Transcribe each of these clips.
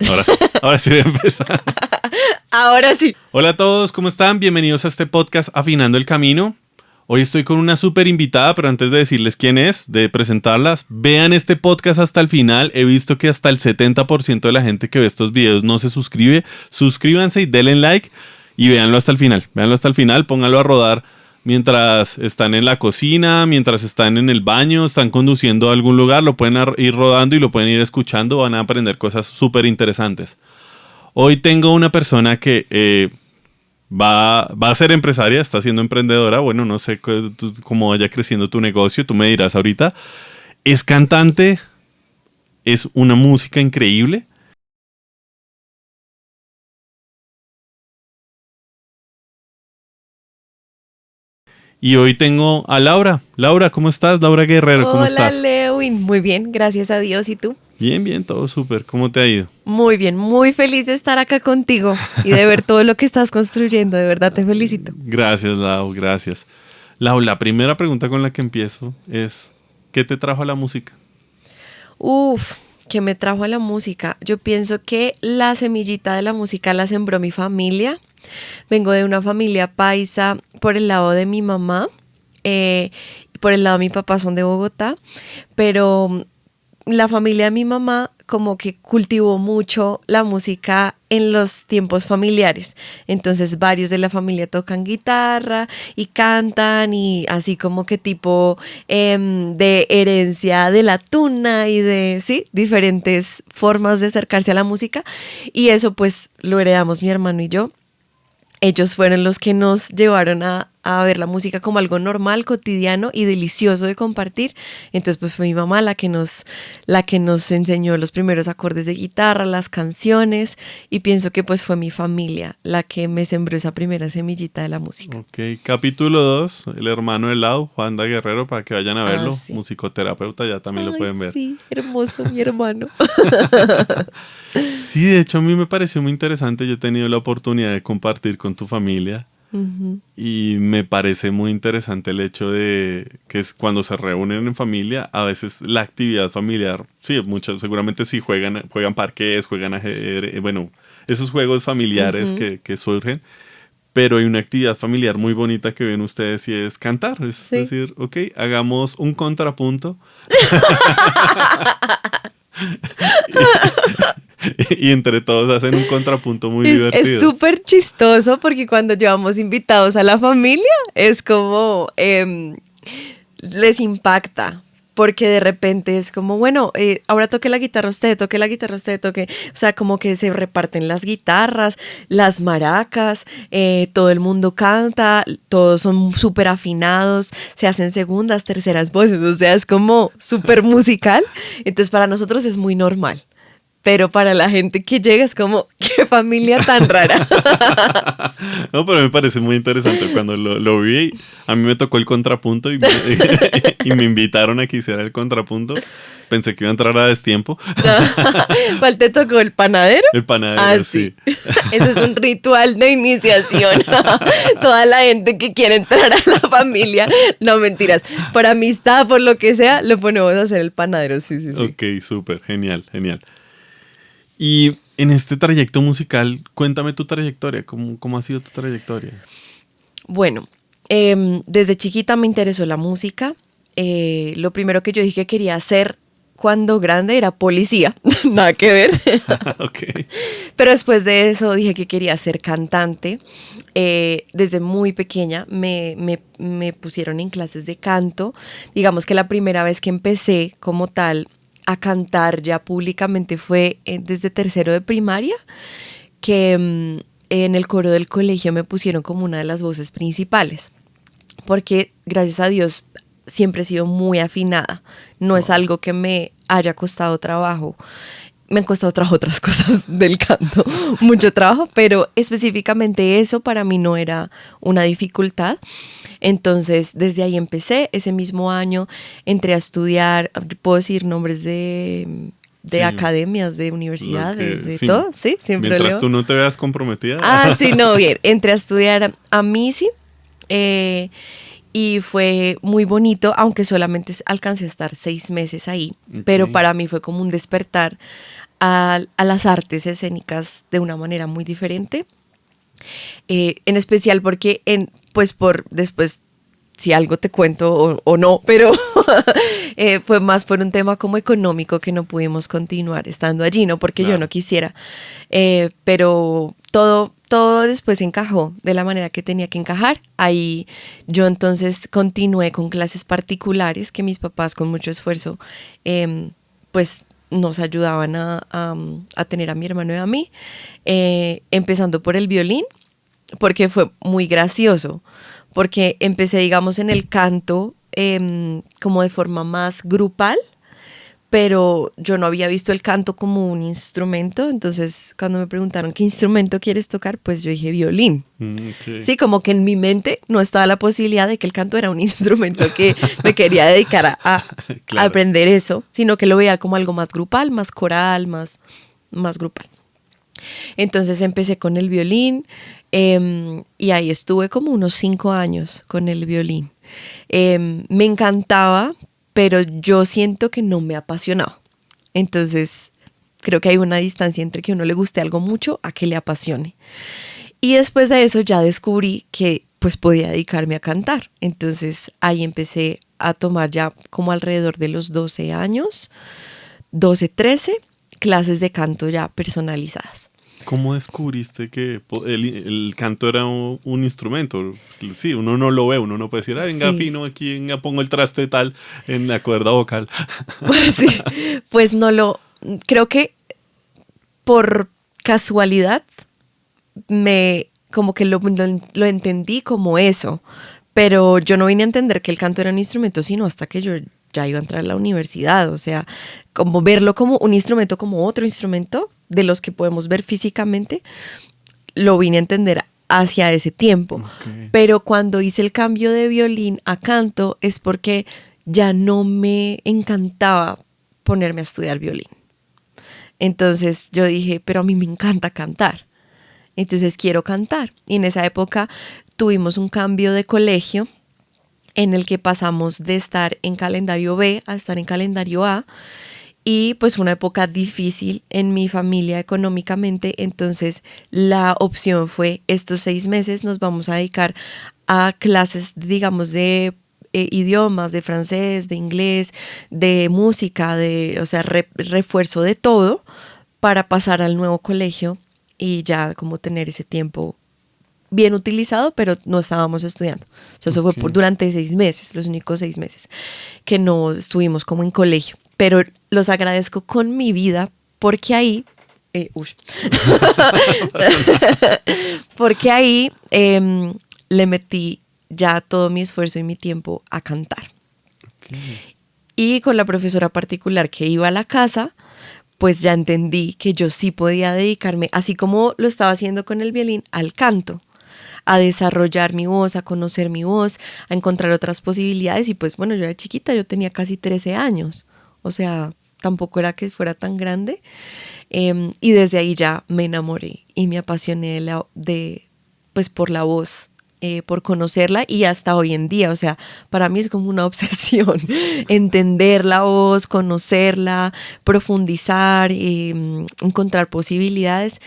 Ahora sí, ahora sí voy a empezar. Ahora sí. Hola a todos, ¿cómo están? Bienvenidos a este podcast Afinando el Camino. Hoy estoy con una súper invitada, pero antes de decirles quién es, de presentarlas, vean este podcast hasta el final. He visto que hasta el 70% de la gente que ve estos videos no se suscribe. Suscríbanse y denle like y véanlo hasta el final. Véanlo hasta el final, pónganlo a rodar mientras están en la cocina, mientras están en el baño, están conduciendo a algún lugar, lo pueden ir rodando y lo pueden ir escuchando, van a aprender cosas súper interesantes. Hoy tengo una persona que va a ser empresaria, está siendo emprendedora, bueno, no sé cómo vaya creciendo tu negocio, tú me dirás ahorita. Es cantante, es una música increíble. Y hoy tengo a Laura. Laura, ¿cómo estás? Laura Guerrero, ¿cómo Hola, estás? Lewin. Muy bien, gracias a Dios. ¿Y tú? Bien, bien, todo súper. ¿Cómo te ha ido? Muy bien, muy feliz de estar acá contigo y de ver todo lo que estás construyendo. De verdad te felicito. Gracias, Lau, gracias. Lau, la primera pregunta con la que empiezo es, ¿qué te trajo a la música? Uf, ¿qué me trajo a la música? Yo pienso que la semillita de la música la sembró mi familia. Vengo de una familia paisa por el lado de mi mamá. Por el lado de mi papá son de Bogotá, pero la familia de mi mamá como que cultivó mucho la música en los tiempos familiares. Entonces varios de la familia tocan guitarra y cantan y así como que tipo de herencia de la tuna y de, sí, diferentes formas de acercarse a la música. Y eso pues lo heredamos mi hermano y yo. Ellos fueron los que nos llevaron a ver la música como algo normal, cotidiano y delicioso de compartir. Entonces, pues fue mi mamá la que nos enseñó los primeros acordes de guitarra, las canciones, y pienso que pues fue mi familia la que me sembró esa primera semillita de la música. Ok, capítulo 2, el hermano de Lau, Juanda Guerrero, para que vayan a verlo. Sí. Musicoterapeuta, ya también lo pueden ver. Sí, hermoso, mi hermano. Sí, de hecho a mí me pareció muy interesante. Yo he tenido la oportunidad de compartir con tu familia y me parece muy interesante el hecho de que es cuando se reúnen en familia, a veces la actividad familiar, sí, muchos seguramente sí juegan parqués, juegan ajedrez, bueno, esos juegos familiares que surgen. Pero hay una actividad familiar muy bonita que ven ustedes y es cantar. Es decir, ok, hagamos un contrapunto. Y entre todos hacen un contrapunto muy divertido. Es súper chistoso porque cuando llevamos invitados a la familia es como les impacta. Porque de repente es como, bueno, ahora toque la guitarra usted, toque la guitarra usted, toque. O sea, como que se reparten las guitarras, las maracas, todo el mundo canta, todos son súper afinados, se hacen segundas, terceras voces, o sea, es como súper musical. Entonces para nosotros es muy normal. Pero para la gente que llega es como, qué familia tan rara. No, pero me parece muy interesante. Cuando lo vi, a mí me tocó el contrapunto y me invitaron a que hiciera el contrapunto. Pensé que iba a entrar a destiempo. ¿Cuál te tocó? ¿El panadero? El panadero, sí. Ese es un ritual de iniciación. Toda la gente que quiere entrar a la familia, no mentiras, por amistad, por lo que sea, lo ponemos a hacer el panadero, sí. Ok, súper, genial. Y en este trayecto musical, cuéntame tu trayectoria, ¿cómo ha sido tu trayectoria? Bueno, desde chiquita me interesó la música. Lo primero que yo dije que quería hacer cuando grande era policía, nada que ver. Okay. Pero después de eso dije que quería ser cantante. Desde muy pequeña me pusieron en clases de canto. Digamos que la primera vez que empecé como tal a cantar ya públicamente fue desde tercero de primaria, que en el coro del colegio me pusieron como una de las voces principales, porque gracias a Dios siempre he sido muy afinada, no es algo que me haya costado trabajo. Me han costado trabajo otras cosas del canto, mucho trabajo, pero específicamente eso para mí no era una dificultad. Entonces, desde ahí empecé. Ese mismo año entré a estudiar, puedo decir nombres de Sí, academias, de universidades, de sí. todo, ¿sí? Siempre Mientras leo. tú no te veas comprometida. Sí, no, bien. Entré a estudiar a MISI y fue muy bonito, aunque solamente alcancé a estar 6 meses ahí. Okay. Pero para mí fue como un despertar a las artes escénicas de una manera muy diferente. En especial porque pues por después, si algo te cuento o no, pero fue más por un tema como económico que no pudimos continuar estando allí, no porque yo no quisiera, pero todo después encajó de la manera que tenía que encajar. Ahí yo entonces continué con clases particulares que mis papás con mucho esfuerzo pues nos ayudaban a tener a mi hermano y a mí, empezando por el violín, porque fue muy gracioso, porque empecé, digamos, en el canto como de forma más grupal, pero yo no había visto el canto como un instrumento. Entonces cuando me preguntaron ¿qué instrumento quieres tocar? Pues yo dije violín. Okay. Sí, como que en mi mente no estaba la posibilidad de que el canto era un instrumento que me quería dedicar a Claro. aprender eso, sino que lo veía como algo más grupal, más coral, más grupal. Entonces empecé con el violín y ahí estuve como unos 5 años con el violín. Me encantaba, pero yo siento que no me apasionaba. Entonces creo que hay una distancia entre que a uno le guste algo mucho a que le apasione. Y después de eso ya descubrí que pues podía dedicarme a cantar. Entonces ahí empecé a tomar ya como alrededor de los 12 años, 12, 13, clases de canto ya personalizadas. ¿Cómo descubriste que el canto era un instrumento? Sí, uno no lo ve, uno no puede decir, venga, Sí. fino, aquí venga, pongo el traste tal en la cuerda vocal. Pues sí, pues creo que por casualidad como que lo entendí como eso, pero yo no vine a entender que el canto era un instrumento sino hasta que yo ya iba a entrar a la universidad. O sea, como verlo como un instrumento, como otro instrumento de los que podemos ver físicamente, lo vine a entender hacia ese tiempo. Okay. Pero cuando hice el cambio de violín a canto es porque ya no me encantaba ponerme a estudiar violín. Entonces yo dije, pero a mí me encanta cantar. Entonces quiero cantar. Y en esa época tuvimos un cambio de colegio en el que pasamos de estar en calendario B a estar en calendario A. Y pues fue una época difícil en mi familia económicamente. Entonces la opción fue estos 6 meses nos vamos a dedicar a clases, digamos, de idiomas, de francés, de inglés, de música, o sea, refuerzo de todo para pasar al nuevo colegio y ya como tener ese tiempo bien utilizado, pero no estábamos estudiando. O sea, eso fue durante 6 meses, los únicos 6 meses que no estuvimos como en colegio. Pero los agradezco con mi vida porque ahí, porque ahí le metí ya todo mi esfuerzo y mi tiempo a cantar. Okay. Y con la profesora particular que iba a la casa, pues ya entendí que yo sí podía dedicarme, así como lo estaba haciendo con el violín, al canto, a desarrollar mi voz, a conocer mi voz, a encontrar otras posibilidades. Y pues bueno, yo era chiquita, yo tenía casi 13 años, o sea, tampoco era que fuera tan grande. Y desde ahí ya me enamoré y me apasioné pues por la voz, por conocerla, y hasta hoy en día, o sea, para mí es como una obsesión entender la voz, conocerla, profundizar, encontrar posibilidades,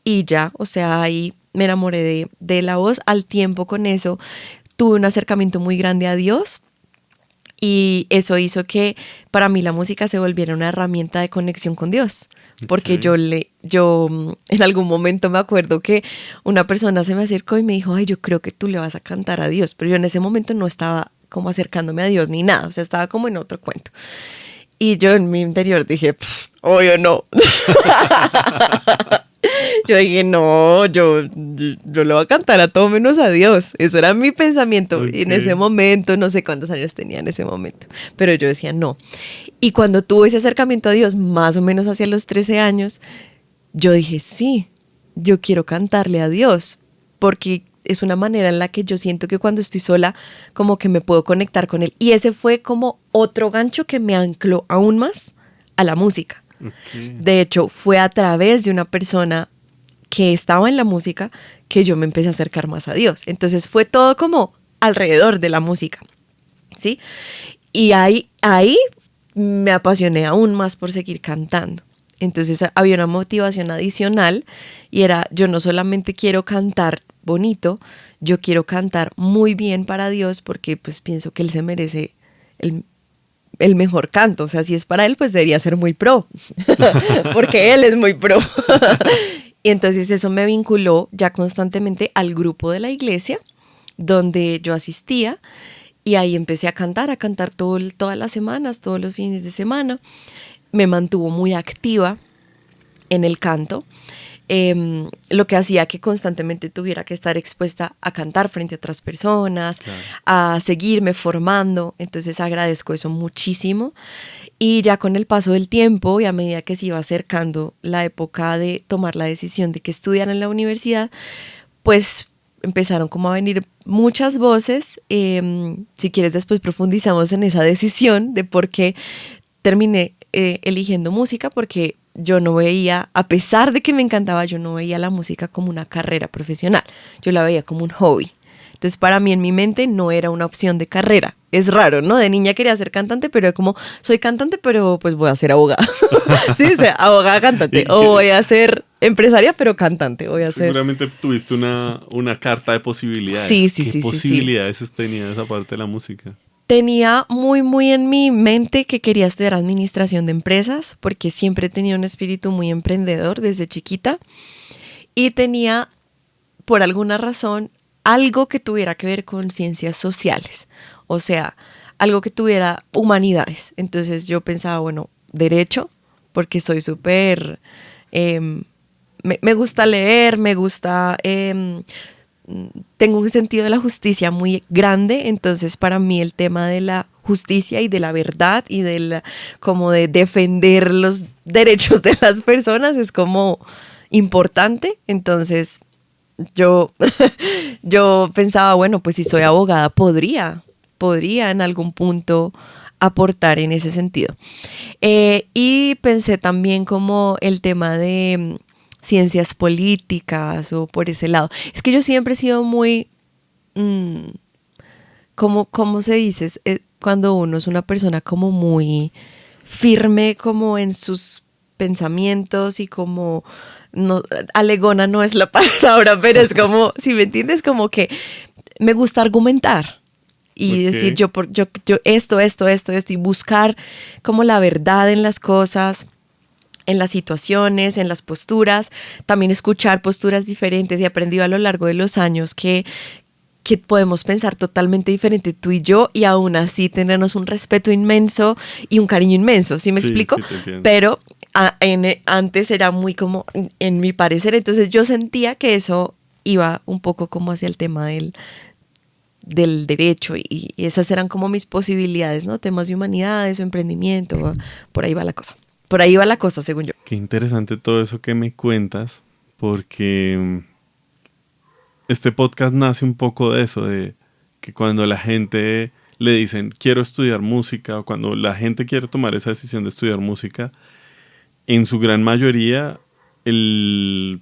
y ya, o sea, ahí me enamoré de la voz. Al tiempo con eso tuve un acercamiento muy grande a Dios, y eso hizo que para mí la música se volviera una herramienta de conexión con Dios. Porque yo en algún momento me acuerdo que una persona se me acercó y me dijo, yo creo que tú le vas a cantar a Dios. Pero yo en ese momento no estaba como acercándome a Dios ni nada, o sea, estaba como en otro cuento. Y yo en mi interior dije, obvio no. Yo dije, no, yo le voy a cantar a todo menos a Dios. Eso era mi pensamiento. Okay. Y en ese momento, no sé cuántos años tenía en ese momento, pero yo decía no. Y cuando tuve ese acercamiento a Dios, más o menos hacia los 13 años, yo dije, sí, yo quiero cantarle a Dios, porque es una manera en la que yo siento que cuando estoy sola, como que me puedo conectar con Él. Y ese fue como otro gancho que me ancló aún más a la música. Okay. De hecho, fue a través de una persona que estaba en la música que yo me empecé a acercar más a Dios. Entonces fue todo como alrededor de la música, ¿sí? Y ahí me apasioné aún más por seguir cantando. Entonces había una motivación adicional y era, yo no solamente quiero cantar bonito, yo quiero cantar muy bien para Dios porque pues pienso que Él se merece el mejor canto. O sea, si es para Él, pues debería ser muy pro, porque Él es muy pro. Y entonces eso me vinculó ya constantemente al grupo de la iglesia donde yo asistía y ahí empecé a cantar todas las semanas, todos los fines de semana. Me mantuvo muy activa en el canto, lo que hacía que constantemente tuviera que estar expuesta a cantar frente a otras personas, claro, a seguirme formando. Entonces agradezco eso muchísimo. Y ya con el paso del tiempo y a medida que se iba acercando la época de tomar la decisión de que estudiar en la universidad, pues empezaron como a venir muchas voces. Si quieres después profundizamos en esa decisión de por qué terminé eligiendo música, porque yo no veía, a pesar de que me encantaba, yo no veía la música como una carrera profesional, yo la veía como un hobby. Entonces para mí en mi mente no era una opción de carrera. Es raro, ¿no? De niña quería ser cantante, pero como soy cantante, pero pues voy a ser abogada. Sí, o sea, abogada, cantante. O voy a ser empresaria, pero cantante. Seguramente tuviste una carta de posibilidades. Sí. ¿Qué posibilidades tenía esa parte de la música? Tenía muy en mi mente que quería estudiar administración de empresas, porque siempre he tenido un espíritu muy emprendedor desde chiquita. Y tenía, por alguna razón, algo que tuviera que ver con ciencias sociales, o sea, algo que tuviera humanidades. Entonces yo pensaba, bueno, derecho, porque soy súper, me gusta leer, tengo un sentido de la justicia muy grande, entonces para mí el tema de la justicia y de la verdad y como de defender los derechos de las personas es como importante. Entonces yo pensaba, bueno, pues si soy abogada podría en algún punto aportar en ese sentido. Y pensé también como el tema de ciencias políticas o por ese lado. Es que yo siempre he sido muy, ¿cómo se dice? Cuando uno es una persona como muy firme como en sus pensamientos y como, no, alegona no es la palabra, pero es como, si me entiendes, como que me gusta argumentar y decir yo esto y buscar como la verdad en las cosas, en las situaciones, en las posturas, también escuchar posturas diferentes. Y he aprendido a lo largo de los años que podemos pensar totalmente diferente tú y yo y aún así tenernos un respeto inmenso y un cariño inmenso, ¿sí me explico? Sí, pero antes era muy como en mi parecer, entonces yo sentía que eso iba un poco como hacia el tema del derecho y esas eran como mis posibilidades, ¿no? Temas de humanidades o emprendimiento, por ahí va la cosa. Por ahí va la cosa, según yo. Qué interesante todo eso que me cuentas, porque este podcast nace un poco de eso, de que cuando la gente le dicen quiero estudiar música, o cuando la gente quiere tomar esa decisión de estudiar música, en su gran mayoría el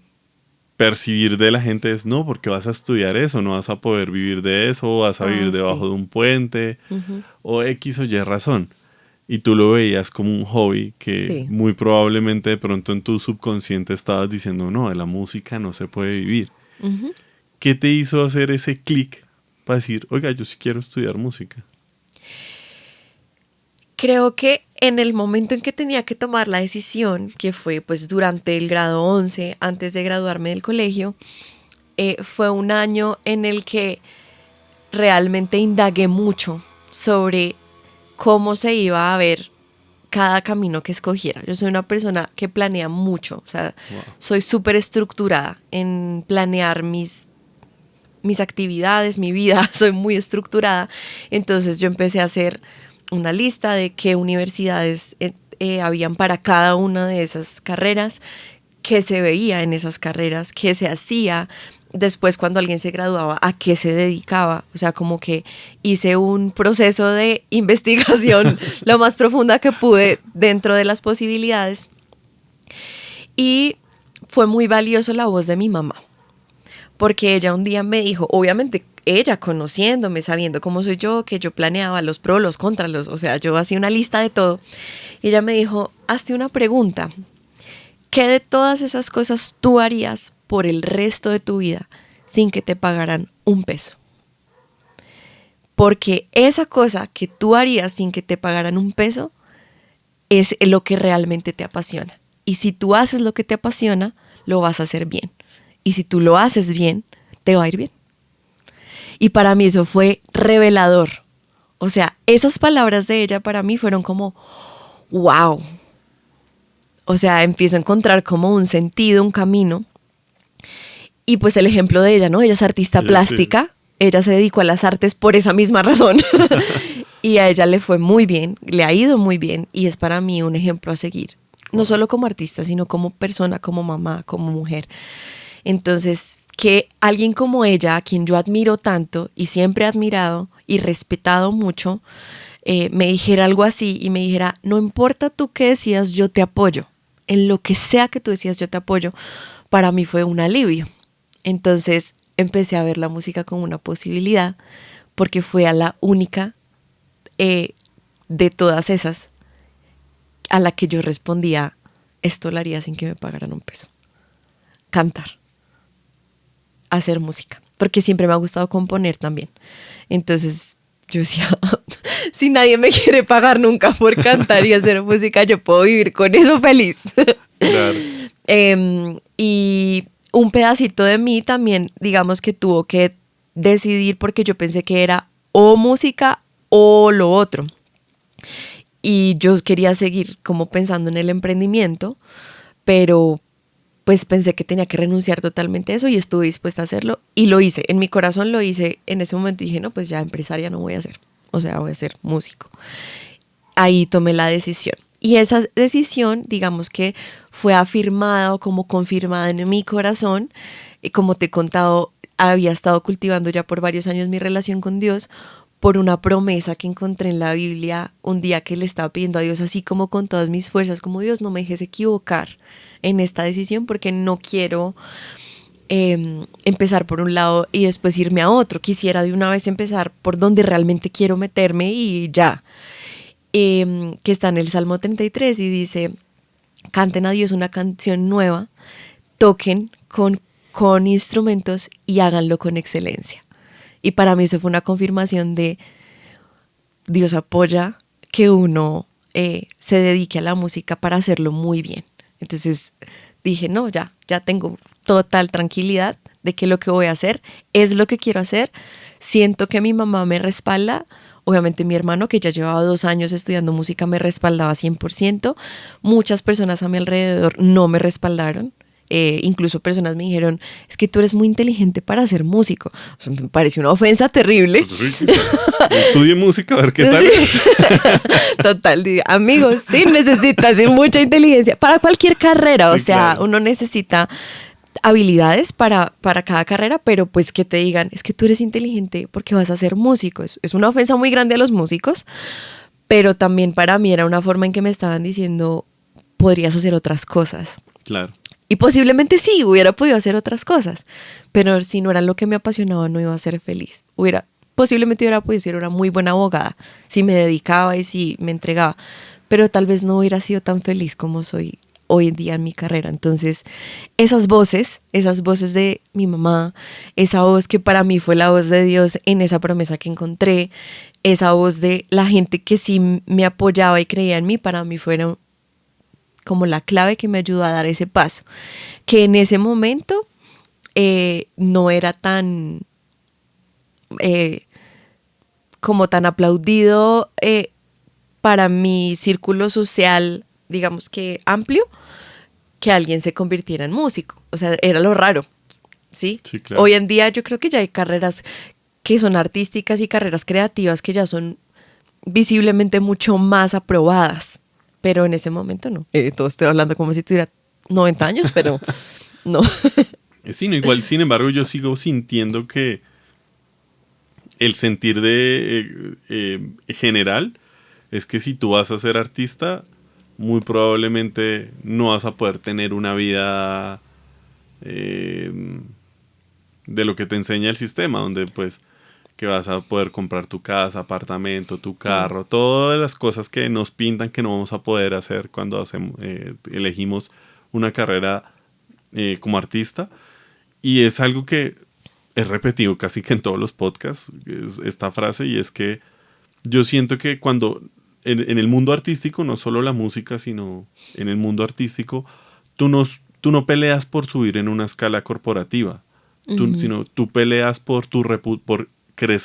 percibir de la gente es no, porque vas a estudiar eso, no vas a poder vivir de eso, vas a vivir debajo de un puente, o X o Y razón. Y tú lo veías como un hobby que muy probablemente de pronto en tu subconsciente estabas diciendo no, de la música no se puede vivir. ¿Qué te hizo hacer ese clic para decir, oiga, yo sí quiero estudiar música? Creo que en el momento en que tenía que tomar la decisión, que fue pues durante el grado 11, antes de graduarme del colegio, fue un año en el que realmente indagué mucho sobre cómo se iba a ver cada camino que escogiera. Yo soy una persona que planea mucho, o sea, soy súper estructurada en planear mis actividades, mi vida, soy muy estructurada. Entonces yo empecé a hacer una lista de qué universidades habían para cada una de esas carreras, qué se veía en esas carreras, qué se hacía. Después, cuando alguien se graduaba, ¿a qué se dedicaba? O sea, como que hice un proceso de investigación lo más profunda que pude dentro de las posibilidades. Y fue muy valioso la voz de mi mamá, porque ella un día me dijo, obviamente ella conociéndome, sabiendo cómo soy yo, que yo planeaba los pros, los contras, o sea, yo hacía una lista de todo. Y ella me dijo, hazte una pregunta. ¿qué de todas esas cosas tú harías por el resto de tu vida sin que te pagaran un peso? Porque esa cosa que tú harías sin que te pagaran un peso es lo que realmente te apasiona. Y si tú haces lo que te apasiona, lo vas a hacer bien. Y si tú lo haces bien, te va a ir bien. Y para mí eso fue revelador. O sea, esas palabras de ella para mí fueron como, wow. O sea, empiezo a encontrar como un sentido, un camino. Y pues el ejemplo de ella, ¿no? Ella es artista plástica. Sí. Ella se dedicó a las artes por esa misma razón. Y a ella le fue muy bien, le ha ido muy bien. Y es para mí un ejemplo a seguir. No solo como artista, sino como persona, como mamá, como mujer. Entonces, que alguien como ella, a quien yo admiro tanto y siempre he admirado y respetado mucho, me dijera algo así y me dijera, no importa tú qué decías, yo te apoyo. En lo que sea que tú decías, yo te apoyo. Para mí fue un alivio. Entonces empecé a ver la música como una posibilidad porque fue a la única de todas esas a la que yo respondía, esto lo haría sin que me pagaran un peso. Cantar. Hacer música. Porque siempre me ha gustado componer también. Entonces yo decía, si nadie me quiere pagar nunca por cantar y hacer música, yo puedo vivir con eso feliz. Claro. Y un pedacito de mí también, digamos que tuvo que decidir porque yo pensé que era o música o lo otro. Y yo quería seguir como pensando en el emprendimiento, pero pues pensé que tenía que renunciar totalmente a eso y estuve dispuesta a hacerlo y lo hice. En mi corazón lo hice en ese momento y dije, no, pues ya empresaria no voy a ser, o sea, voy a ser músico. Ahí tomé la decisión. Y esa decisión, digamos que fue afirmada o como confirmada en mi corazón. Como te he contado, había estado cultivando ya por varios años mi relación con Dios por una promesa que encontré en la Biblia un día que le estaba pidiendo a Dios, así como con todas mis fuerzas, como Dios, no me dejes equivocar en esta decisión porque no quiero empezar por un lado y después irme a otro. Quisiera de una vez empezar por donde realmente quiero meterme y ya. Que está en el Salmo 33 y dice, canten a Dios una canción nueva, toquen con instrumentos y háganlo con excelencia. Y para mí eso fue una confirmación de Dios apoya que uno se dedique a la música para hacerlo muy bien. Entonces dije, no, ya tengo total tranquilidad de que lo que voy a hacer es lo que quiero hacer. Siento que mi mamá me respalda. Obviamente mi hermano, que ya llevaba 2 años estudiando música, me respaldaba 100%. Muchas personas a mi alrededor no me respaldaron. Incluso personas me dijeron, es que tú eres muy inteligente para ser músico. O sea, me pareció una ofensa terrible. Estudie música, a ver qué tal. Sí. Total, amigos, sí necesitas mucha inteligencia para cualquier carrera. Sí, o sea, claro. Uno necesita habilidades para cada carrera, pero pues que te digan, es que tú eres inteligente porque vas a ser músico. Es una ofensa muy grande a los músicos, pero también para mí era una forma en que me estaban diciendo, podrías hacer otras cosas. Claro. Y posiblemente sí, hubiera podido hacer otras cosas, pero si no era lo que me apasionaba, no iba a ser feliz. Posiblemente hubiera podido ser una muy buena abogada, si me dedicaba y si me entregaba, pero tal vez no hubiera sido tan feliz como soy hoy en día en mi carrera. Entonces, esas voces de mi mamá, esa voz que para mí fue la voz de Dios en esa promesa que encontré, esa voz de la gente que sí me apoyaba y creía en mí, para mí fueron como la clave que me ayudó a dar ese paso, que en ese momento no era tan como tan aplaudido para mi círculo social, digamos que amplio, que alguien se convirtiera en músico. O sea, era lo raro, ¿sí? Sí, claro. Hoy en día yo creo que ya hay carreras que son artísticas y carreras creativas que ya son visiblemente mucho más aprobadas. Pero en ese momento no. Todo estoy hablando como si tuviera 90 años, pero no. Sí, no, igual, sin embargo, yo sigo sintiendo que el sentir de general es que si tú vas a ser artista, muy probablemente no vas a poder tener una vida de lo que te enseña el sistema, donde pues que vas a poder comprar tu casa, apartamento, tu carro, todas las cosas que nos pintan que no vamos a poder hacer cuando elegimos una carrera como artista. Y es algo que he repetido casi que en todos los podcasts, esta frase, y es que yo siento que cuando en el mundo artístico, no solo la música, sino en el mundo artístico, tú no peleas por subir en una escala corporativa, sino tú peleas por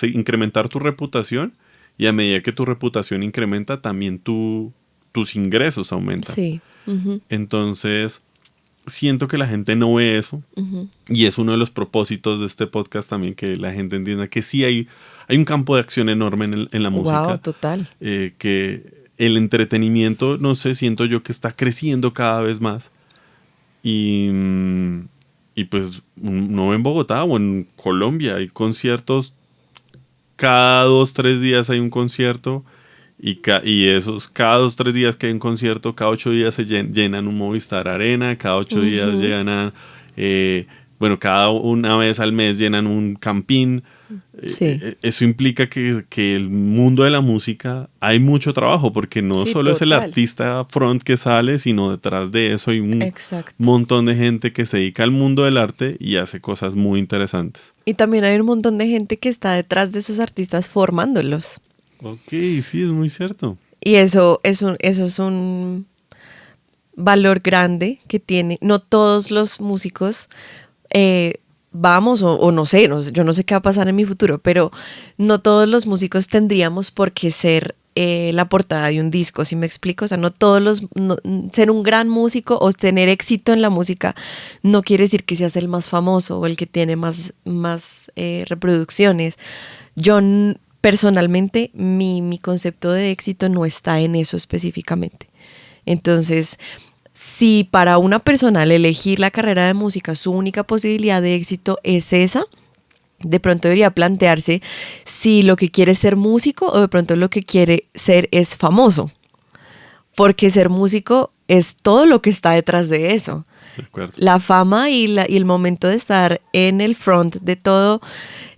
incrementar tu reputación, y a medida que tu reputación incrementa, también tus ingresos aumentan. Sí. Entonces, siento que la gente no ve eso, y es uno de los propósitos de este podcast también, que la gente entienda que sí hay un campo de acción enorme en la música. Wow, total. Que el entretenimiento, no sé, siento yo que está creciendo cada vez más. Y pues no en Bogotá o en Colombia hay conciertos, cada 2-3 días hay un concierto, y esos cada 2-3 días que hay un concierto, cada 8 días se llenan un Movistar Arena, cada 8 días llenan, cada una vez al mes llenan un Campín. Sí. Eso implica que el mundo de la música hay mucho trabajo, porque no solo es el artista front que sale, sino detrás de eso hay un montón de gente que se dedica al mundo del arte y hace cosas muy interesantes. Y también hay un montón de gente que está detrás de esos artistas formándolos. Ok, sí, es muy cierto. Y eso es un valor grande que tiene. No todos los músicos vamos, o no sé, yo no sé qué va a pasar en mi futuro, pero no todos los músicos tendríamos por qué ser la portada de un disco, ¿sí me explico? O sea, ser un gran músico o tener éxito en la música no quiere decir que seas el más famoso o el que tiene más reproducciones. Personalmente, mi concepto de éxito no está en eso específicamente. Entonces, si para una persona al elegir la carrera de música su única posibilidad de éxito es esa, de pronto debería plantearse si lo que quiere es ser músico o de pronto lo que quiere ser es famoso. Porque ser músico es todo lo que está detrás de eso. De acuerdo. La fama y el momento de estar en el front de todo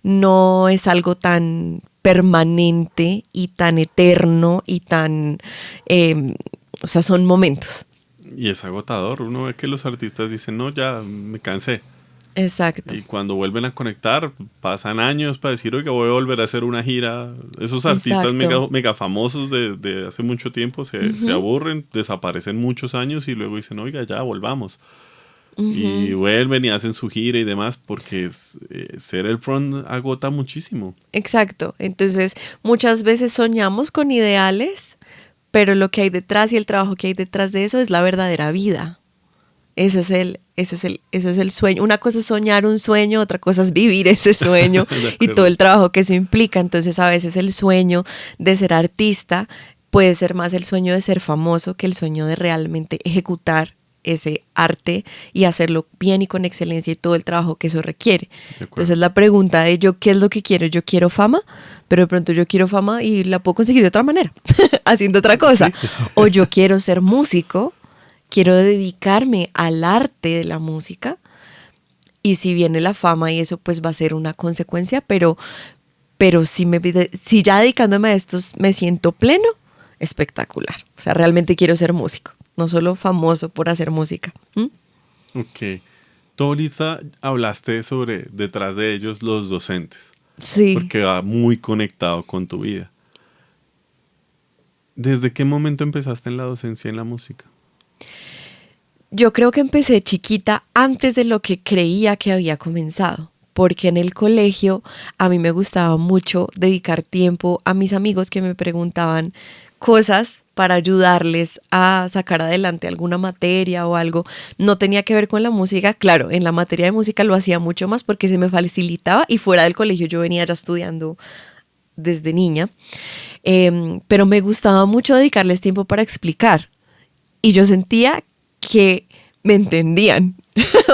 no es algo tan permanente y tan eterno y tan... o sea, son momentos. Y es agotador. Uno ve que los artistas dicen, no, ya me cansé. Exacto. Y cuando vuelven a conectar, pasan años para decir, oiga, voy a volver a hacer una gira. Esos artistas mega famosos de hace mucho tiempo se aburren, desaparecen muchos años y luego dicen, oiga, ya volvamos. Y vuelven y hacen su gira y demás, porque ser el front agota muchísimo. Exacto. Entonces, muchas veces soñamos con ideales, pero lo que hay detrás y el trabajo que hay detrás de eso es la verdadera vida. Ese es el sueño. Una cosa es soñar un sueño, otra cosa es vivir ese sueño y todo el trabajo que eso implica. Entonces, a veces el sueño de ser artista puede ser más el sueño de ser famoso que el sueño de realmente ejecutar ese arte y hacerlo bien y con excelencia y todo el trabajo que eso requiere. Entonces la pregunta de yo, ¿qué es lo que quiero? Yo quiero fama, pero de pronto yo quiero fama y la puedo conseguir de otra manera, haciendo otra cosa. Sí. O yo quiero ser músico, quiero dedicarme al arte de la música, y si viene la fama y eso pues va a ser una consecuencia, pero si ya dedicándome a esto me siento pleno, espectacular. O sea, realmente quiero ser músico. No solo famoso por hacer música. Ok. Tú ahorita hablaste sobre detrás de ellos los docentes. Sí. Porque va muy conectado con tu vida. ¿Desde qué momento empezaste en la docencia en la música? Yo creo que empecé chiquita antes de lo que creía que había comenzado. Porque en el colegio a mí me gustaba mucho dedicar tiempo a mis amigos que me preguntaban cosas para ayudarles a sacar adelante alguna materia o algo. No tenía que ver con la música. Claro, en la materia de música lo hacía mucho más porque se me facilitaba y fuera del colegio yo venía ya estudiando desde niña. Pero me gustaba mucho dedicarles tiempo para explicar. Y yo sentía que me entendían.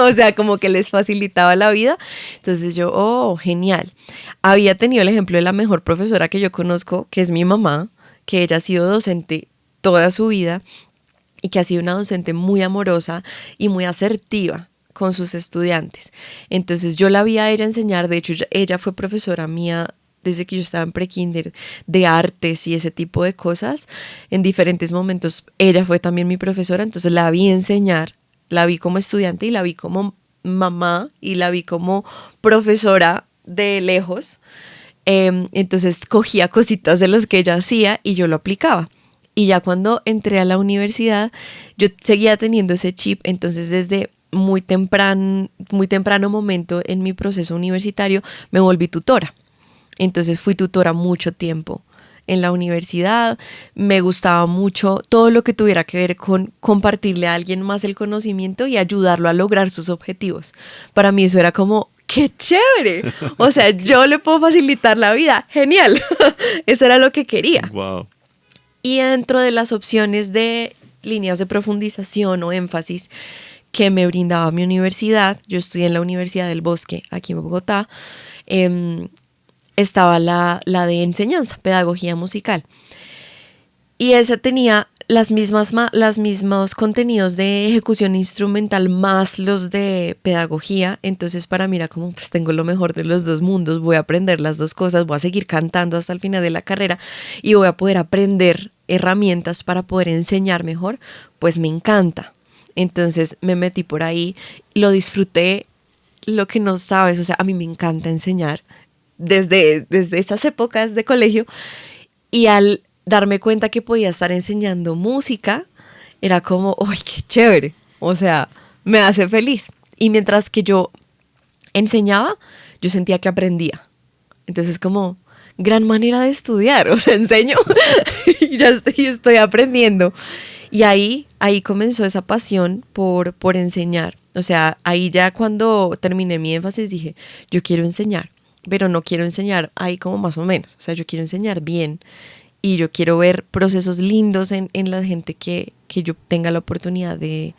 O sea, como que les facilitaba la vida. Entonces yo, oh, genial. Había tenido el ejemplo de la mejor profesora que yo conozco, que es mi mamá, que ella ha sido docente toda su vida y que ha sido una docente muy amorosa y muy asertiva con sus estudiantes. Entonces yo la vi a ella enseñar, de hecho ella fue profesora mía desde que yo estaba en prekinder, de artes y ese tipo de cosas. En diferentes momentos ella fue también mi profesora, entonces la vi enseñar La vi como estudiante y la vi como mamá y la vi como profesora de lejos. Entonces cogía cositas de las que ella hacía y yo lo aplicaba. Y ya cuando entré a la universidad, yo seguía teniendo ese chip, entonces desde muy temprano momento en mi proceso universitario me volví tutora. Entonces fui tutora mucho tiempo en la universidad, me gustaba mucho todo lo que tuviera que ver con compartirle a alguien más el conocimiento y ayudarlo a lograr sus objetivos. Para mí eso era como, ¡qué chévere! O sea, yo le puedo facilitar la vida, ¡genial! Eso era lo que quería. Wow. Y dentro de las opciones de líneas de profundización o énfasis que me brindaba mi universidad, yo estudié en la Universidad del Bosque, aquí en Bogotá, estaba la de enseñanza, pedagogía musical. Y esa tenía los mismos contenidos de ejecución instrumental más los de pedagogía. Entonces para mí era como, pues tengo lo mejor de los dos mundos, voy a aprender las dos cosas, voy a seguir cantando hasta el final de la carrera y voy a poder aprender herramientas para poder enseñar mejor. Pues me encanta. Entonces me metí por ahí, lo disfruté, lo que no sabes, o sea, a mí me encanta enseñar desde esas épocas de colegio, y al darme cuenta que podía estar enseñando música, era como, ¡ay, qué chévere! O sea, me hace feliz. Y mientras que yo enseñaba, yo sentía que aprendía. Entonces, como, gran manera de estudiar, o sea, enseño y ya estoy aprendiendo. Y ahí comenzó esa pasión por enseñar. O sea, ahí ya cuando terminé mi énfasis dije, yo quiero enseñar, pero no quiero enseñar ahí como más o menos. O sea, yo quiero enseñar bien y yo quiero ver procesos lindos en la gente que yo tenga la oportunidad de,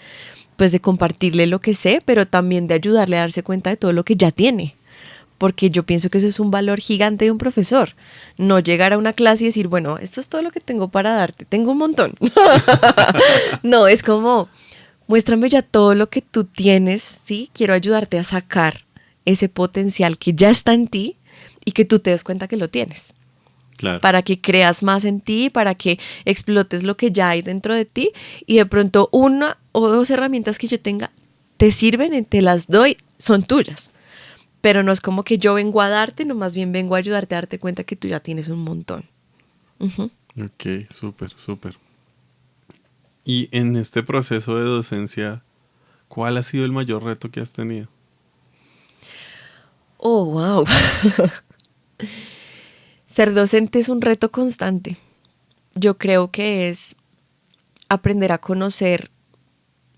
pues, de compartirle lo que sé, pero también de ayudarle a darse cuenta de todo lo que ya tiene. Porque yo pienso que eso es un valor gigante de un profesor. No llegar a una clase y decir, bueno, esto es todo lo que tengo para darte, tengo un montón. No, es como, muéstrame ya todo lo que tú tienes, ¿sí? Quiero ayudarte a sacar ese potencial que ya está en ti y que tú te des cuenta que lo tienes. Claro. Para que creas más en ti, para que explotes lo que ya hay dentro de ti y de pronto una o dos herramientas que yo tenga te sirven, te las doy, son tuyas. Pero no es como que yo vengo a darte, no, más bien vengo a ayudarte a darte cuenta que tú ya tienes un montón. Uh-huh. Ok, súper, súper. Y en este proceso de docencia, ¿cuál ha sido el mayor reto que has tenido? Oh, wow. Ser docente es un reto constante. Yo creo que es aprender a conocer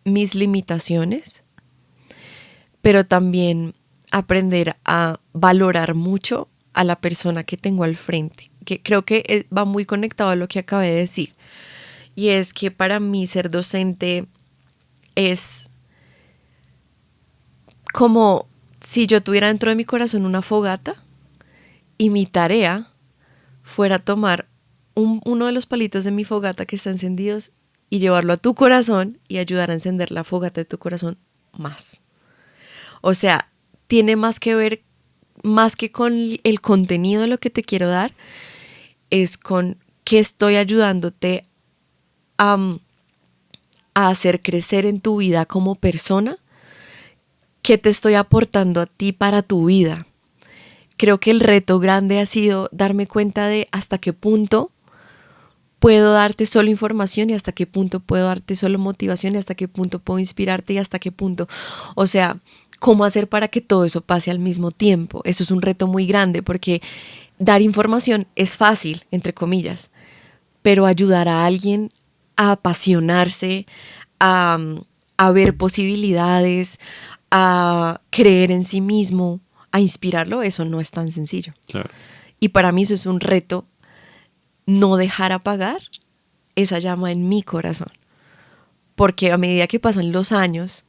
mis limitaciones, pero también aprender a valorar mucho a la persona que tengo al frente, que creo que va muy conectado a lo que acabé de decir. Y es que para mí ser docente es como si yo tuviera dentro de mi corazón una fogata y mi tarea fuera tomar uno de los palitos de mi fogata que están encendidos y llevarlo a tu corazón y ayudar a encender la fogata de tu corazón más. O sea, tiene más que ver, más que con el contenido de lo que te quiero dar, es con qué estoy ayudándote a hacer crecer en tu vida como persona, qué te estoy aportando a ti para tu vida. Creo que el reto grande ha sido darme cuenta de hasta qué punto puedo darte solo información y hasta qué punto puedo darte solo motivación y hasta qué punto puedo inspirarte y hasta qué punto, o sea, cómo hacer para que todo eso pase al mismo tiempo. Eso es un reto muy grande porque dar información es fácil, entre comillas, pero ayudar a alguien a apasionarse, a ver posibilidades, a creer en sí mismo, a inspirarlo, eso no es tan sencillo. Claro. Y para mí eso es un reto, no dejar apagar esa llama en mi corazón. Porque a medida que pasan los años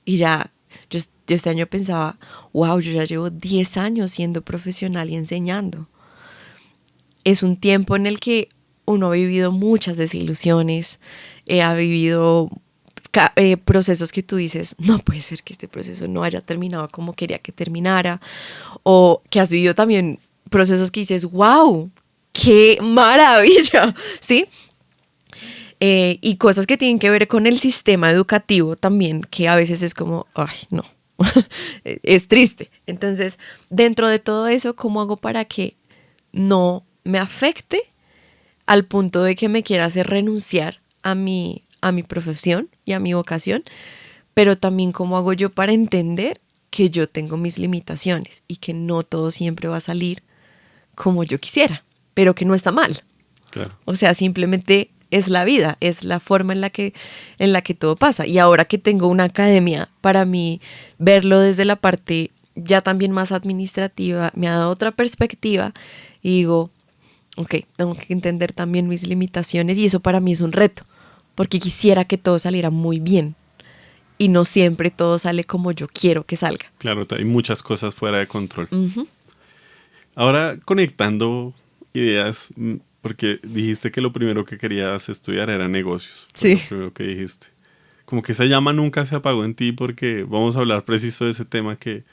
y ya, yo este año pensaba, wow, yo ya llevo 10 años siendo profesional y enseñando. Es un tiempo en el que uno ha vivido muchas desilusiones, ha vivido procesos que tú dices, no puede ser que este proceso no haya terminado como quería que terminara, o que has vivido también procesos que dices, wow, qué maravilla, ¿sí? y cosas que tienen que ver con el sistema educativo también, que a veces es como, ay, no, es triste. Entonces, dentro de todo eso, ¿cómo hago para que no me afecte al punto de que me quiera hacer renunciar a mi profesión y a mi vocación? Pero también cómo hago yo para entender que yo tengo mis limitaciones y que no todo siempre va a salir como yo quisiera, pero que no está mal. Claro. O sea, simplemente es la vida, es la forma en la que todo pasa. Y ahora que tengo una academia, para mí verlo desde la parte ya también más administrativa me ha dado otra perspectiva y digo, ok, tengo que entender también mis limitaciones y eso para mí es un reto, porque quisiera que todo saliera muy bien y no siempre todo sale como yo quiero que salga. Claro, hay muchas cosas fuera de control. Uh-huh. Ahora conectando ideas, porque dijiste que lo primero que querías estudiar era negocios. Sí. Lo primero que dijiste. Como que esa llama nunca se apagó en ti porque vamos a hablar preciso de ese tema que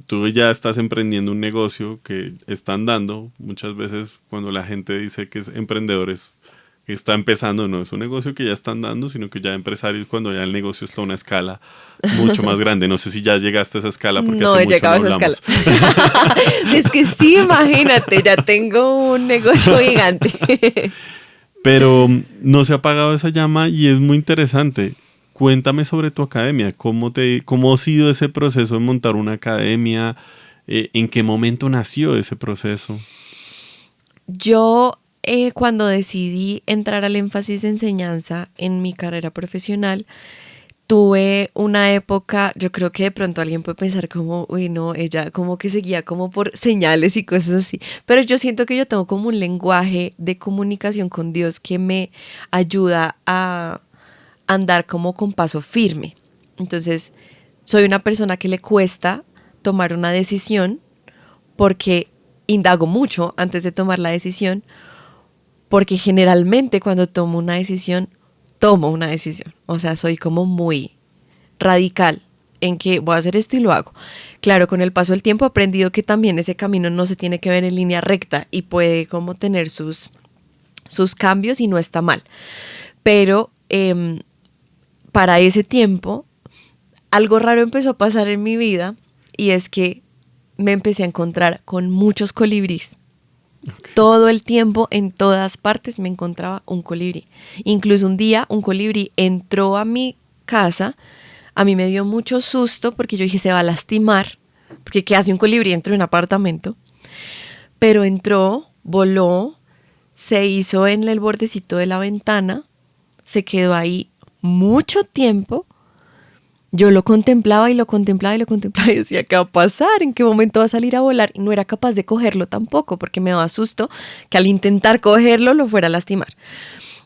tú ya estás emprendiendo un negocio que están dando. Muchas veces cuando la gente dice que es emprendedores, que está empezando, no es un negocio que ya están dando, sino que ya empresarios cuando ya el negocio está a una escala mucho más grande. No sé si ya llegaste a esa escala porque no hace he mucho llegado no a esa hablamos. escala. Es que sí, imagínate, ya tengo un negocio gigante. Pero no se ha apagado esa llama y es muy interesante. Cuéntame sobre tu academia, cómo ha sido ese proceso de montar una academia, en qué momento nació ese proceso. Yo cuando decidí entrar al énfasis de enseñanza en mi carrera profesional, tuve una época, yo creo que de pronto alguien puede pensar como, uy no, ella como que seguía como por señales y cosas así, pero yo siento que yo tengo como un lenguaje de comunicación con Dios que me ayuda a andar como con paso firme. Entonces, soy una persona que le cuesta tomar una decisión porque indago mucho antes de tomar la decisión, porque generalmente cuando tomo una decisión. O sea, soy como muy radical en que voy a hacer esto y lo hago. Claro, con el paso del tiempo he aprendido que también ese camino no se tiene que ver en línea recta y puede como tener sus cambios y no está mal. Pero para ese tiempo, algo raro empezó a pasar en mi vida y es que me empecé a encontrar con muchos colibríes. Okay. Todo el tiempo, en todas partes, me encontraba un colibrí. Incluso un día un colibrí entró a mi casa. A mí me dio mucho susto porque yo dije, se va a lastimar. Porque ¿qué hace un colibrí dentro de un apartamento? Pero entró, voló, se hizo en el bordecito de la ventana, se quedó ahí mucho tiempo. Yo lo contemplaba y lo contemplaba y lo contemplaba y decía, ¿qué va a pasar? ¿En qué momento va a salir a volar? Y no era capaz de cogerlo tampoco porque me daba susto que al intentar cogerlo lo fuera a lastimar.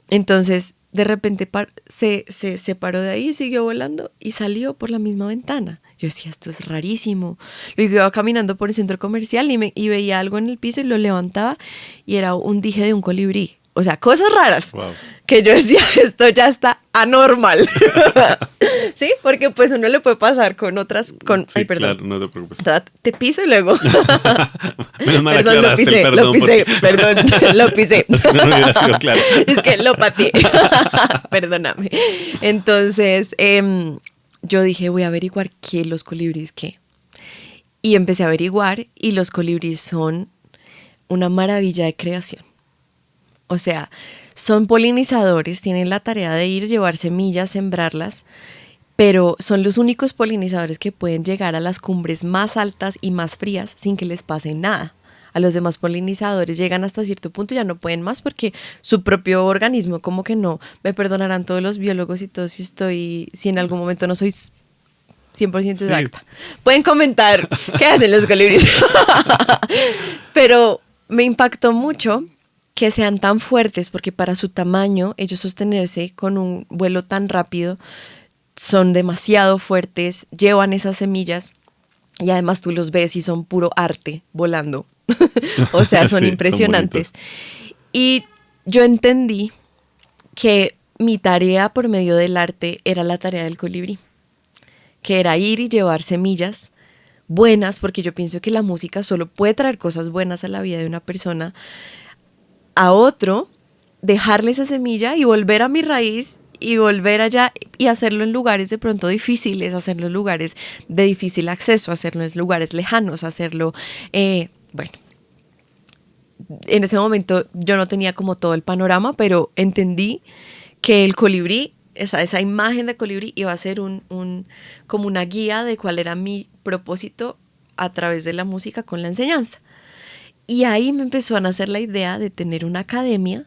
Entonces, de repente se paró de ahí, siguió volando y salió por la misma ventana. Yo decía, esto es rarísimo. Luego iba caminando por el centro comercial y veía algo en el piso y lo levantaba y era un dije de un colibrí. O sea, cosas raras. Wow. Que yo decía, esto ya está anormal. ¿Sí? Porque pues uno le puede pasar con otras... Sí, ay, perdón. Claro, no te preocupes. Te piso y luego... Menos mal perdón, lo pisé, lo pisé. Es que no hubiera sido claro. Es que lo pateé. Perdóname. Entonces, yo dije, voy a averiguar qué los colibríes qué. Y empecé a averiguar y los colibríes son una maravilla de creación. O sea, son polinizadores, tienen la tarea de ir, llevar semillas, sembrarlas, pero son los únicos polinizadores que pueden llegar a las cumbres más altas y más frías sin que les pase nada. A los demás polinizadores llegan hasta cierto punto y ya no pueden más porque su propio organismo como que no. Me perdonarán todos los biólogos y todo si en algún momento no soy 100% exacta. Sí. Pueden comentar qué hacen los colibríes. Pero me impactó mucho que sean tan fuertes, porque para su tamaño, ellos sostenerse con un vuelo tan rápido, son demasiado fuertes, llevan esas semillas y además tú los ves y son puro arte volando. O sea, son sí, impresionantes. Son y yo entendí que mi tarea por medio del arte era la tarea del colibrí, que era ir y llevar semillas buenas, porque yo pienso que la música solo puede traer cosas buenas a la vida de una persona, a otro, dejarle esa semilla y volver a mi raíz y volver allá y hacerlo en lugares de pronto difíciles, hacerlo en lugares de difícil acceso, hacerlo en lugares lejanos, hacerlo, bueno, en ese momento yo no tenía como todo el panorama, pero entendí que el colibrí, esa imagen de colibrí iba a ser como una guía de cuál era mi propósito a través de la música con la enseñanza. Y ahí me empezó a nacer la idea de tener una academia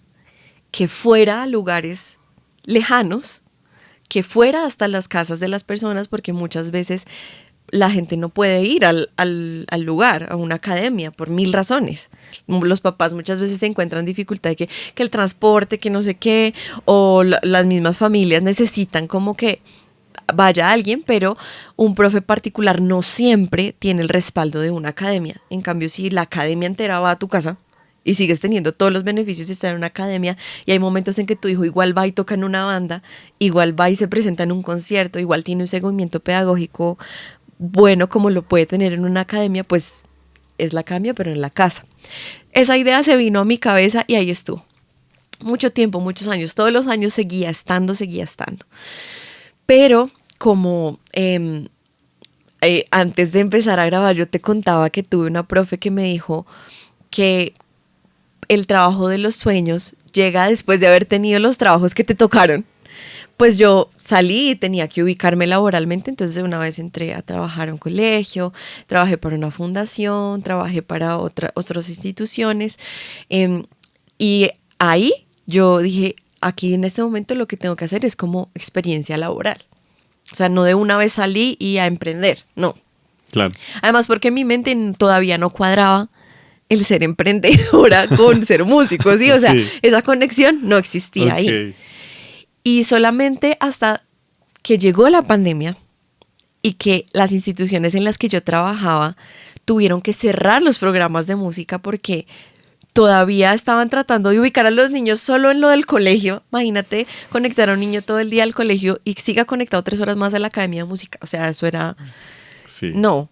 que fuera a lugares lejanos, que fuera hasta las casas de las personas, porque muchas veces la gente no puede ir al lugar, a una academia, por 1000 razones. Los papás muchas veces se encuentran dificultad de que el transporte, que no sé qué, o las mismas familias necesitan como que vaya alguien, pero un profe particular no siempre tiene el respaldo de una academia. En cambio, si la academia entera va a tu casa y sigues teniendo todos los beneficios de estar en una academia, y hay momentos en que tu hijo igual va y toca en una banda, igual va y se presenta en un concierto, igual tiene un seguimiento pedagógico bueno como lo puede tener en una academia, pues es la academia, pero en la casa. Esa idea se vino a mi cabeza y ahí estuvo. Mucho tiempo, muchos años, todos los años seguía estando. Pero como antes de empezar a grabar yo te contaba que tuve una profe que me dijo que el trabajo de los sueños llega después de haber tenido los trabajos que te tocaron. Pues yo salí y tenía que ubicarme laboralmente, entonces de una vez entré a trabajar a un colegio, trabajé para una fundación, trabajé para otras instituciones, y ahí yo dije, aquí en este momento lo que tengo que hacer es como experiencia laboral. O sea, no de una vez salí y a emprender, no. Claro. Además porque en mi mente todavía no cuadraba el ser emprendedora con ser músico, ¿sí? O sea, sí, esa conexión no existía ahí. Y solamente hasta que llegó la pandemia y que las instituciones en las que yo trabajaba tuvieron que cerrar los programas de música porque todavía estaban tratando de ubicar a los niños solo en lo del colegio. Imagínate conectar a un niño todo el día al colegio y siga conectado 3 horas más a la academia de música. O sea, eso era... Sí. No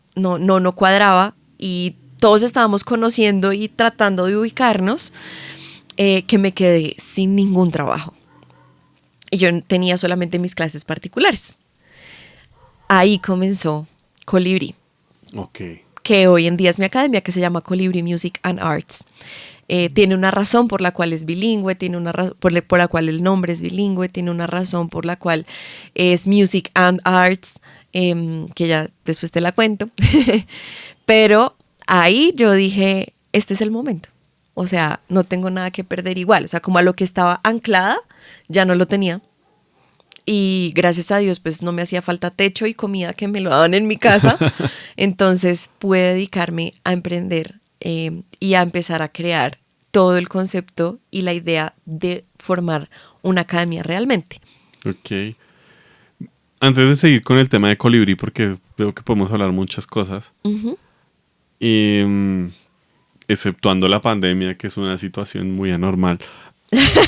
cuadraba y todos estábamos conociendo y tratando de ubicarnos, que me quedé sin ningún trabajo. Y yo tenía solamente mis clases particulares. Ahí comenzó Colibrí. Okay. Que hoy en día es mi academia, que se llama Colibrí Music and Arts. Tiene una razón por la cual es bilingüe, tiene una razón por la cual el nombre es bilingüe, tiene una razón por la cual es Music and Arts, que ya después te la cuento. Pero ahí yo dije, este es el momento. O sea, no tengo nada que perder igual. O sea, como a lo que estaba anclada, ya no lo tenía. Y gracias a Dios, pues no me hacía falta techo y comida que me lo daban en mi casa. Entonces pude dedicarme a emprender y a empezar a crear todo el concepto y la idea de formar una academia realmente. Ok. Antes de seguir con el tema de Colibrí, porque veo que podemos hablar muchas cosas. Uh-huh. Exceptuando la pandemia, que es una situación muy anormal,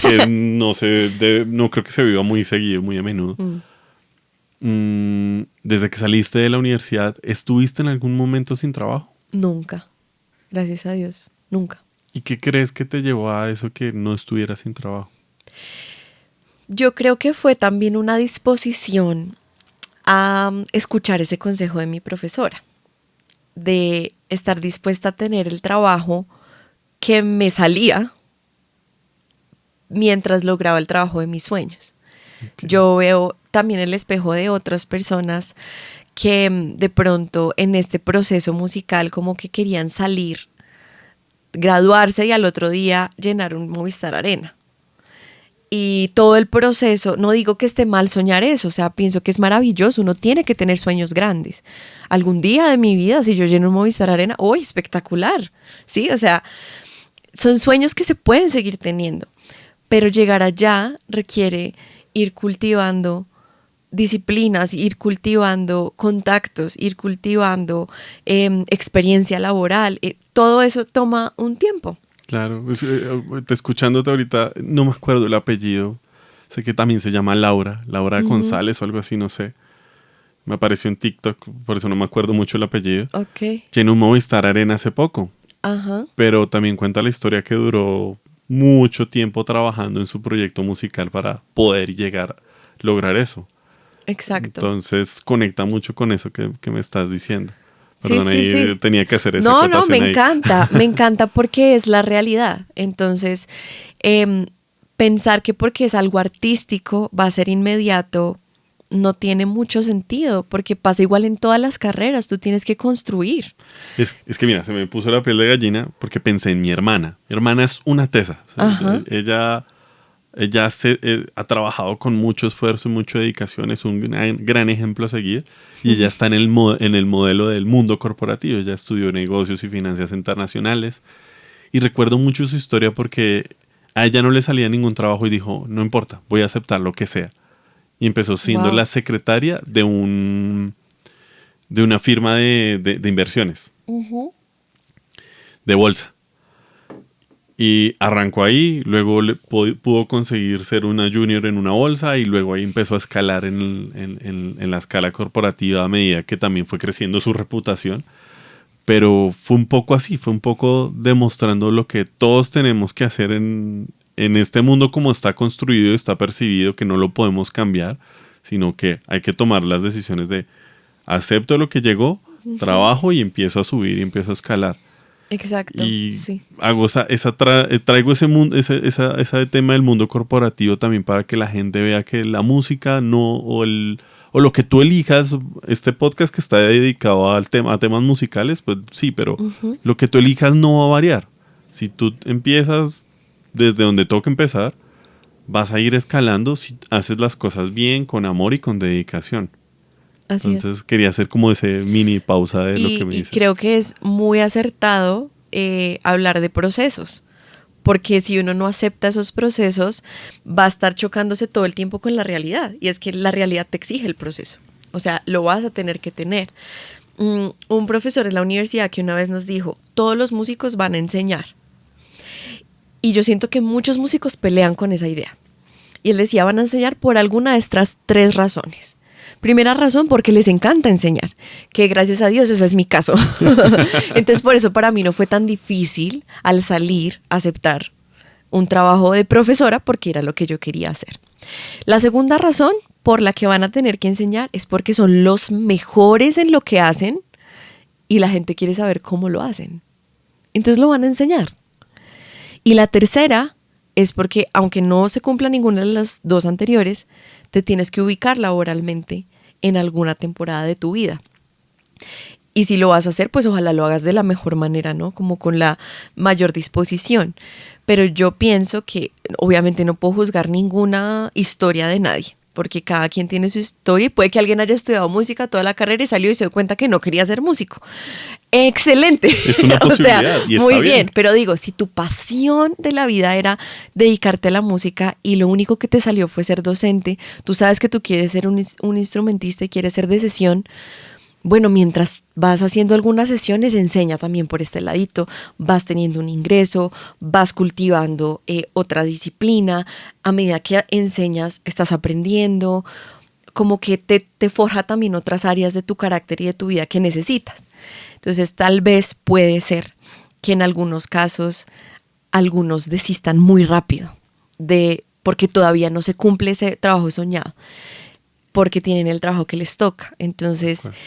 que no creo que se viva muy seguido, muy a menudo. Desde que saliste de la universidad, ¿estuviste en algún momento sin trabajo? Nunca, gracias a Dios, nunca. ¿Y qué crees que te llevó a eso, que no estuvieras sin trabajo? Yo creo que fue también una disposición a escuchar ese consejo de mi profesora, de estar dispuesta a tener el trabajo que me salía mientras lograba el trabajo de mis sueños. Okay. Yo veo también el espejo de otras personas que de pronto en este proceso musical como que querían salir, graduarse y al otro día llenar un Movistar Arena. Y todo el proceso, no digo que esté mal soñar eso, o sea, pienso que es maravilloso, uno tiene que tener sueños grandes. Algún día de mi vida, si yo lleno un Movistar Arena, ¡oh, espectacular! Sí, o sea, son sueños que se pueden seguir teniendo, pero llegar allá requiere ir cultivando disciplinas, ir cultivando contactos, ir cultivando experiencia laboral, todo eso toma un tiempo. Claro, escuchándote ahorita, no me acuerdo el apellido, sé que también se llama Laura González o algo así, no sé. Me apareció en TikTok, por eso no me acuerdo mucho el apellido. Okay. Llenó un Movistar Arena hace poco. Ajá. Pero también cuenta la historia que duró mucho tiempo trabajando en su proyecto musical para poder lograr eso. Exacto. Entonces conecta mucho con eso que me estás diciendo. Sí, Perdón, sí, ahí sí. tenía que hacer esa No, acotación ahí. me encanta porque es la realidad. Entonces, pensar que porque es algo artístico va a ser inmediato no tiene mucho sentido, porque pasa igual en todas las carreras, tú tienes que construir. Es que mira, se me puso la piel de gallina porque pensé en mi hermana. Mi hermana es una tesa. O sea, Ajá. ella ha trabajado con mucho esfuerzo y mucha dedicación. Es un gran ejemplo a seguir. Y ella está en el modelo del mundo corporativo. Ella estudió negocios y finanzas internacionales. Y recuerdo mucho su historia porque a ella no le salía ningún trabajo y dijo, no importa, voy a aceptar lo que sea. Y empezó siendo Wow. la secretaria de una firma de inversiones, de bolsa. Y arrancó ahí, luego pudo conseguir ser una junior en una bolsa y luego ahí empezó a escalar en la escala corporativa a medida que también fue creciendo su reputación. Pero fue un poco así, fue un poco demostrando lo que todos tenemos que hacer en este mundo como está construido y está percibido, que no lo podemos cambiar, sino que hay que tomar las decisiones de acepto lo que llegó, trabajo y empiezo a subir y empiezo a escalar. Exacto, Y sí. hago traigo ese mundo, ese tema del mundo corporativo también para que la gente vea que la música no, o lo que tú elijas, este podcast que está dedicado a temas musicales, pues sí, pero lo que tú elijas no va a variar. Si tú empiezas desde donde toca empezar, vas a ir escalando si haces las cosas bien, con amor y con dedicación. Así es. Entonces quería hacer como ese mini pausa de lo que me Y dices. creo que es muy acertado hablar de procesos, porque si uno no acepta esos procesos, va a estar chocándose todo el tiempo con la realidad, y es que la realidad te exige el proceso, o sea, lo vas a tener que tener. Un profesor en la universidad que una vez nos dijo, todos los músicos van a enseñar, y yo siento que muchos músicos pelean con esa idea, y él decía, van a enseñar por alguna de estas tres razones. Primera razón, porque les encanta enseñar, que gracias a Dios ese es mi caso. Entonces por eso para mí no fue tan difícil al salir aceptar un trabajo de profesora porque era lo que yo quería hacer. La segunda razón por la que van a tener que enseñar es porque son los mejores en lo que hacen y la gente quiere saber cómo lo hacen. Entonces lo van a enseñar. Y la tercera es porque aunque no se cumpla ninguna de las dos anteriores, te tienes que ubicar laboralmente en alguna temporada de tu vida. Y si lo vas a hacer, pues ojalá lo hagas de la mejor manera, ¿no? Como con la mayor disposición. Pero yo pienso que obviamente no puedo juzgar ninguna historia de nadie, porque cada quien tiene su historia y puede que alguien haya estudiado música toda la carrera y salió y se dio cuenta que no quería ser músico. Excelente. Es una posibilidad y está muy bien. bien. Pero digo, si tu pasión de la vida era dedicarte a la música y lo único que te salió fue ser docente, tú sabes que tú quieres ser un instrumentista y quieres ser de sesión, bueno, mientras vas haciendo algunas sesiones, enseña también por este ladito, vas teniendo un ingreso, vas cultivando otra disciplina, a medida que enseñas, estás aprendiendo, como que te forja también otras áreas de tu carácter y de tu vida que necesitas. Entonces, tal vez puede ser que en algunos casos algunos desistan muy rápido porque todavía no se cumple ese trabajo soñado, porque tienen el trabajo que les toca. Entonces, Okay.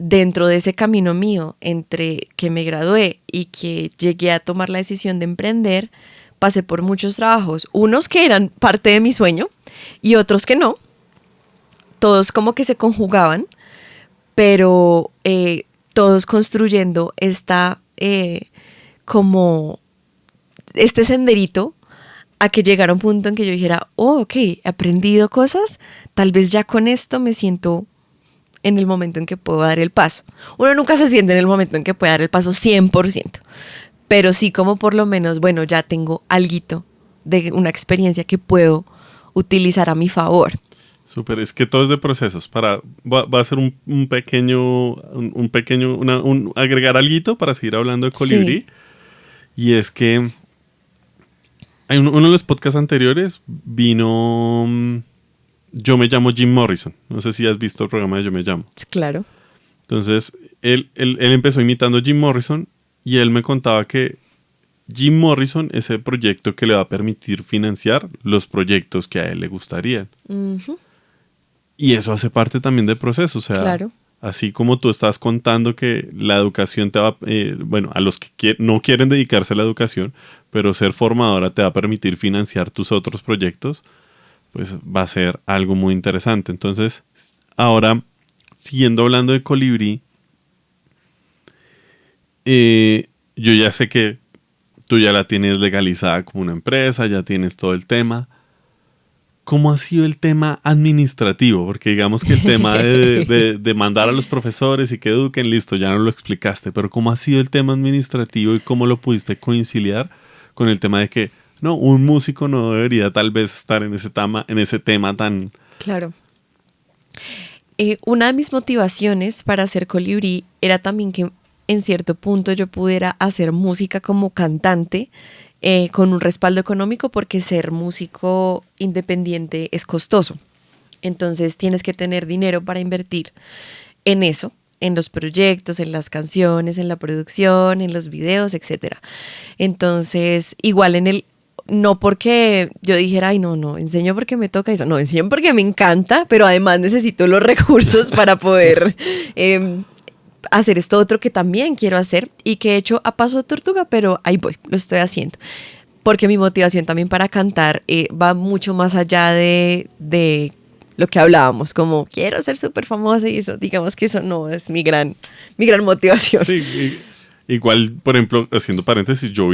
Dentro de ese camino mío, entre que me gradué y que llegué a tomar la decisión de emprender, pasé por muchos trabajos, unos que eran parte de mi sueño y otros que no, todos como que se conjugaban, pero todos construyendo como este senderito a que llegara un punto en que yo dijera, oh, ok, he aprendido cosas, tal vez ya con esto me siento en el momento en que puedo dar el paso. Uno nunca se siente en el momento en que puede dar el paso 100%, pero sí como por lo menos, bueno, ya tengo alguito de una experiencia que puedo utilizar a mi favor. Súper, es que todo es de procesos. Va a ser un pequeño, agregar alguito para seguir hablando de Colibrí. Sí, Y es que hay uno de los podcasts anteriores vino, Yo me llamo Jim Morrison. No sé si has visto el programa de Yo me llamo. claro. Entonces, él empezó imitando a Jim Morrison y él me contaba que Jim Morrison ese proyecto que le va a permitir financiar los proyectos que a él le gustarían. Ujú, Y eso hace parte también del proceso, o sea, claro. así como tú estás contando que la educación te va, bueno, a los que no quieren dedicarse a la educación, pero ser formadora te va a permitir financiar tus otros proyectos, pues va a ser algo muy interesante. Entonces, ahora, siguiendo hablando de Colibrí, yo ya sé que tú ya la tienes legalizada como una empresa, ya tienes todo el tema. ¿Cómo ha sido el tema administrativo? Porque digamos que el tema de mandar a los profesores y que eduquen, listo, ya no lo explicaste, pero ¿cómo ha sido el tema administrativo y cómo lo pudiste conciliar con el tema de que, no, un músico no debería tal vez estar en ese tema tan... Claro. Una de mis motivaciones para hacer Colibrí era también que en cierto punto yo pudiera hacer música como cantante con un respaldo económico, porque ser músico independiente es costoso. Entonces tienes que tener dinero para invertir en eso, en los proyectos, en las canciones, en la producción, en los videos, etcétera. Entonces, igual no porque yo dijera, ay, no, enseño porque me toca eso. No, enseño porque me encanta, pero además necesito los recursos para poder hacer esto otro que también quiero hacer y que he hecho a paso de tortuga, pero ahí voy, lo estoy haciendo. Porque mi motivación también para cantar va mucho más allá de lo que hablábamos, como quiero ser súper famosa y eso, digamos que eso no es mi gran motivación. Sí, igual, por ejemplo, haciendo paréntesis, yo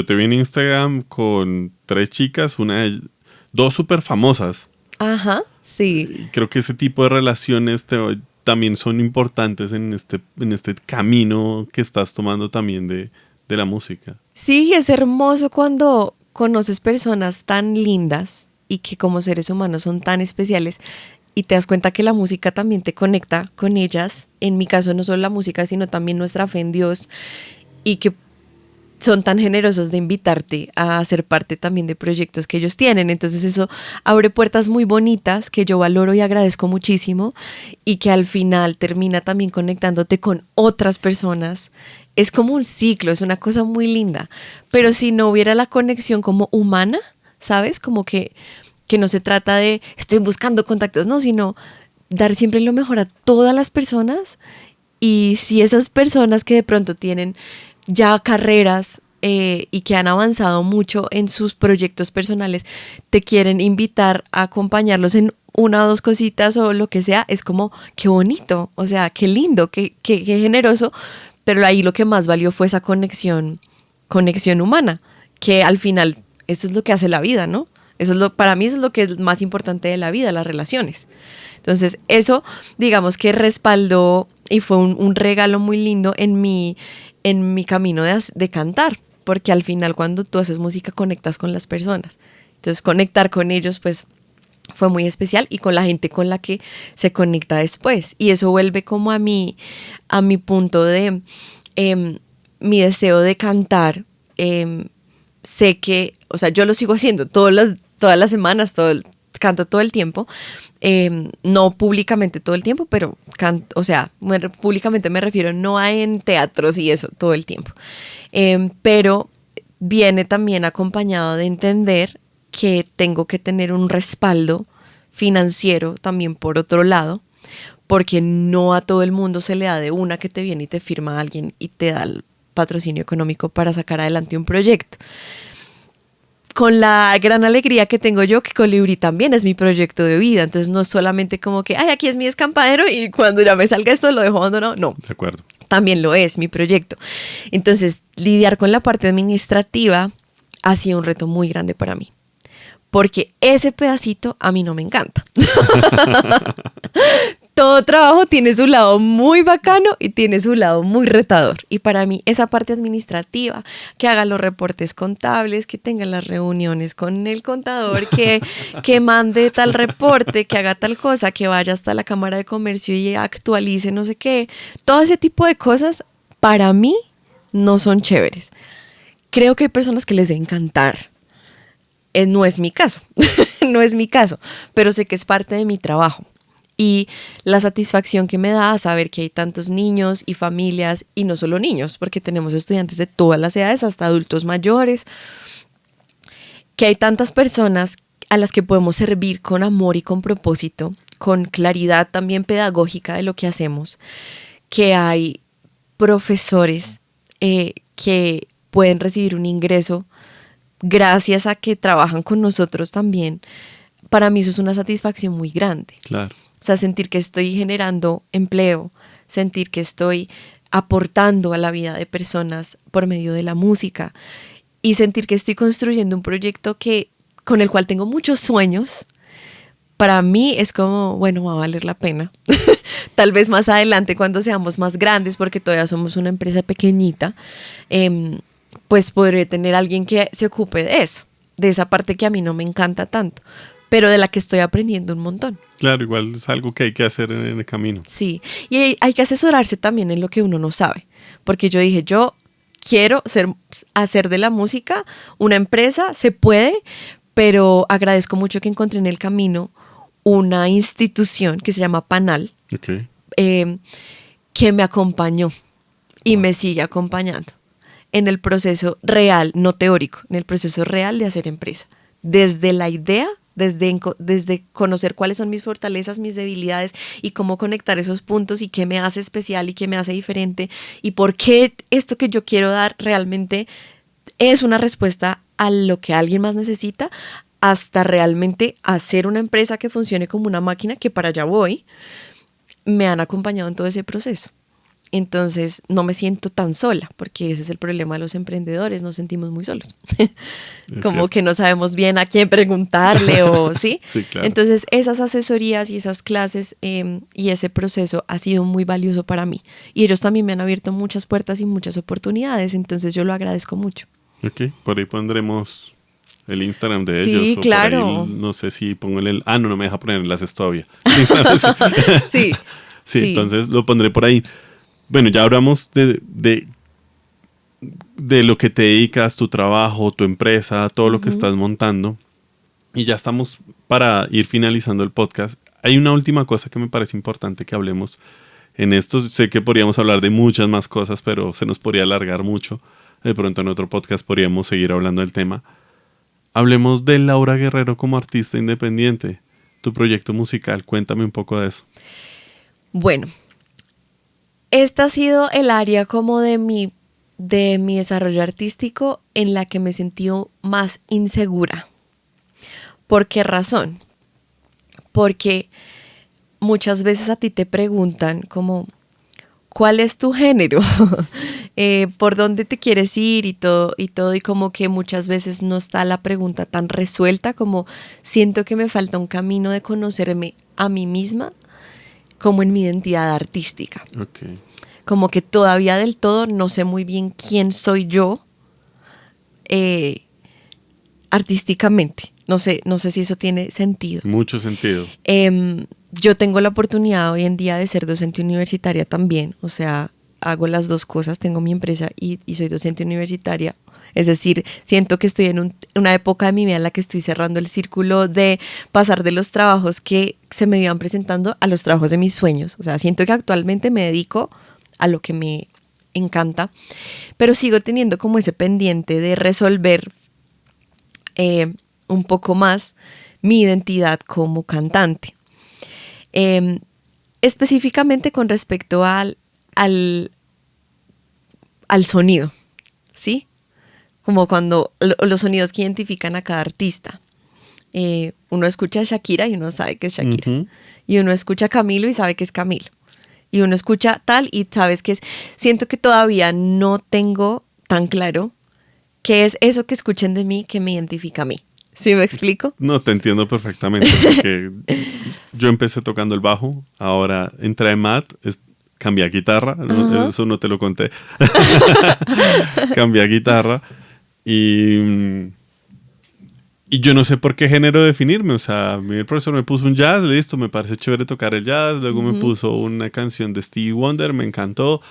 te vi en Instagram con 3 chicas, dos súper famosas. Ajá, sí. Y creo que ese tipo de relaciones también son importantes en este camino que estás tomando también de la música. Sí, es hermoso cuando conoces personas tan lindas y que como seres humanos son tan especiales y te das cuenta que la música también te conecta con ellas. En mi caso no solo la música, sino también nuestra fe en Dios, y que son tan generosos de invitarte a ser parte también de proyectos que ellos tienen. Entonces eso abre puertas muy bonitas que yo valoro y agradezco muchísimo, y que al final termina también conectándote con otras personas. Es como un ciclo, es una cosa muy linda. Pero si no hubiera la conexión como humana, ¿sabes? Como que no se trata de estoy buscando contactos, no, sino dar siempre lo mejor a todas las personas. Y si esas personas que de pronto tienen ya carreras y que han avanzado mucho en sus proyectos personales te quieren invitar a acompañarlos en una o dos cositas o lo que sea, es como qué bonito, o sea, qué lindo, qué generoso. Pero ahí lo que más valió fue esa conexión humana, que al final eso es lo que hace la vida, ¿no? Para mí eso es lo que es más importante de la vida, las relaciones. Entonces eso, digamos que respaldó y fue un regalo muy lindo en mi camino de cantar, porque al final cuando tú haces música conectas con las personas. Entonces conectar con ellos pues fue muy especial, y con la gente con la que se conecta después. Y eso vuelve como a mi punto de mi deseo de cantar. Sé que, o sea, yo lo sigo haciendo todas las semanas, canto todo el tiempo. No públicamente todo el tiempo, pero públicamente me refiero no en teatros y eso todo el tiempo. Pero viene también acompañado de entender que tengo que tener un respaldo financiero también por otro lado, porque no a todo el mundo se le da de una que te viene y te firma a alguien y te da el patrocinio económico para sacar adelante un proyecto. Con la gran alegría que tengo yo, que Colibrí también es mi proyecto de vida. Entonces no es solamente como que, ay, aquí es mi escampadero y cuando ya me salga esto lo dejo abandonado. No. De acuerdo. También lo es mi proyecto. Entonces, lidiar con la parte administrativa ha sido un reto muy grande para mí, porque ese pedacito a mí no me encanta. Todo trabajo tiene su lado muy bacano y tiene su lado muy retador. Y para mí esa parte administrativa, que haga los reportes contables, que tenga las reuniones con el contador, que mande tal reporte, que haga tal cosa, que vaya hasta la Cámara de Comercio y actualice no sé qué. Todo ese tipo de cosas para mí no son chéveres. Creo que hay personas que les debe encantar. No es mi caso, no es mi caso, pero sé que es parte de mi trabajo. Y la satisfacción que me da saber que hay tantos niños y familias, y no solo niños, porque tenemos estudiantes de todas las edades, hasta adultos mayores, que hay tantas personas a las que podemos servir con amor y con propósito, con claridad también pedagógica de lo que hacemos, que hay profesores que pueden recibir un ingreso gracias a que trabajan con nosotros también. Para mí eso es una satisfacción muy grande. Claro. O sea, sentir que estoy generando empleo, sentir que estoy aportando a la vida de personas por medio de la música y sentir que estoy construyendo un proyecto con el cual tengo muchos sueños. Para mí es como, bueno, va a valer la pena. Tal vez más adelante cuando seamos más grandes, porque todavía somos una empresa pequeñita, pues podré tener alguien que se ocupe de eso, de esa parte que a mí no me encanta tanto, pero de la que estoy aprendiendo un montón. Claro, igual es algo que hay que hacer en el camino. Sí, y hay que asesorarse también en lo que uno no sabe, porque yo dije, yo quiero hacer de la música una empresa, se puede, pero agradezco mucho que encontré en el camino una institución que se llama Panal, Okay. Que me acompañó y me sigue acompañando en el proceso real, no teórico, en el proceso real de hacer empresa. Desde la idea, desde conocer cuáles son mis fortalezas, mis debilidades y cómo conectar esos puntos y qué me hace especial y qué me hace diferente y por qué esto que yo quiero dar realmente es una respuesta a lo que alguien más necesita, hasta realmente hacer una empresa que funcione como una máquina, que para allá voy. Me han acompañado en todo ese proceso. Entonces no me siento tan sola, porque ese es el problema de los emprendedores, nos sentimos muy solos. Como cierto. que no sabemos bien a quién preguntarle o sí. Sí, claro. Entonces esas asesorías y esas clases y ese proceso ha sido muy valioso para mí. Y ellos también me han abierto muchas puertas y muchas oportunidades, entonces yo lo agradezco mucho. Ok, por ahí pondremos el Instagram de Sí, ellos. O claro. por ahí, no sé si pongo el... no me deja poner enlaces todavía. Sí. Sí, entonces lo pondré por ahí. Bueno, ya hablamos de lo que te dedicas, tu trabajo, tu empresa, todo lo que estás montando. Y ya estamos para ir finalizando el podcast. Hay una última cosa que me parece importante que hablemos en esto. Sé que podríamos hablar de muchas más cosas, pero se nos podría alargar mucho. De pronto en otro podcast podríamos seguir hablando del tema. Hablemos de Laura Guerrero como artista independiente. Tu proyecto musical, cuéntame un poco de eso. Bueno, esta ha sido el área como de mi desarrollo artístico en la que me sentí más insegura. ¿Por qué razón? Porque muchas veces a ti te preguntan como, ¿cuál es tu género? ¿Por dónde te quieres ir? Y todo, y como que muchas veces no está la pregunta tan resuelta, como siento que me falta un camino de conocerme a mí misma como en mi identidad artística. Okay. Como que todavía del todo no sé muy bien quién soy yo artísticamente. No sé si eso tiene sentido. Mucho sentido. Yo tengo la oportunidad hoy en día de ser docente universitaria también. O sea, hago las dos cosas. Tengo mi empresa y soy docente universitaria. Es decir, siento que estoy en una época de mi vida en la que estoy cerrando el círculo de pasar de los trabajos que se me iban presentando a los trabajos de mis sueños. O sea, siento que actualmente me dedico a lo que me encanta, pero sigo teniendo como ese pendiente de resolver un poco más mi identidad como cantante. Específicamente con respecto al sonido, ¿sí? Como cuando los sonidos que identifican a cada artista. Uno escucha a Shakira y uno sabe que es Shakira. Uh-huh. Y uno escucha a Camilo y sabe que es Camilo. Y uno escucha tal y sabes que es... Siento que todavía no tengo tan claro qué es eso que escuchen de mí que me identifica a mí. ¿Sí me explico? No, te entiendo perfectamente, porque yo empecé tocando el bajo, ahora entré en Matt, cambié a guitarra, ¿no? Eso no te lo conté. Cambié a guitarra y yo no sé por qué género definirme. O sea, el profesor me puso un jazz, listo, me parece chévere tocar el jazz. Luego me puso una canción de Stevie Wonder, me encantó.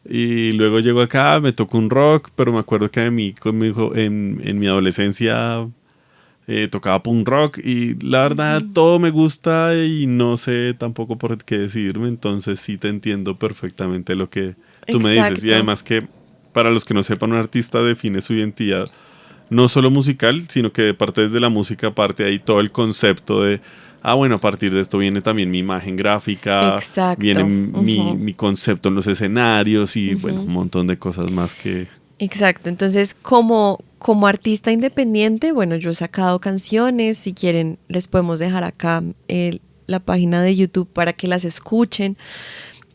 Y luego llegó acá, me tocó un rock, pero me acuerdo que conmigo, en mi adolescencia tocaba punk rock y la verdad todo me gusta y no sé tampoco por qué decidirme, entonces sí te entiendo perfectamente lo que tú me dices. Y además que para los que no sepan, un artista define su identidad no solo musical, sino que de parte desde la música parte ahí todo el concepto de, bueno, a partir de esto viene también mi imagen gráfica, viene mi concepto en los escenarios y bueno, un montón de cosas más que... Exacto, entonces como artista independiente, bueno, yo he sacado canciones, si quieren les podemos dejar acá la página de YouTube para que las escuchen.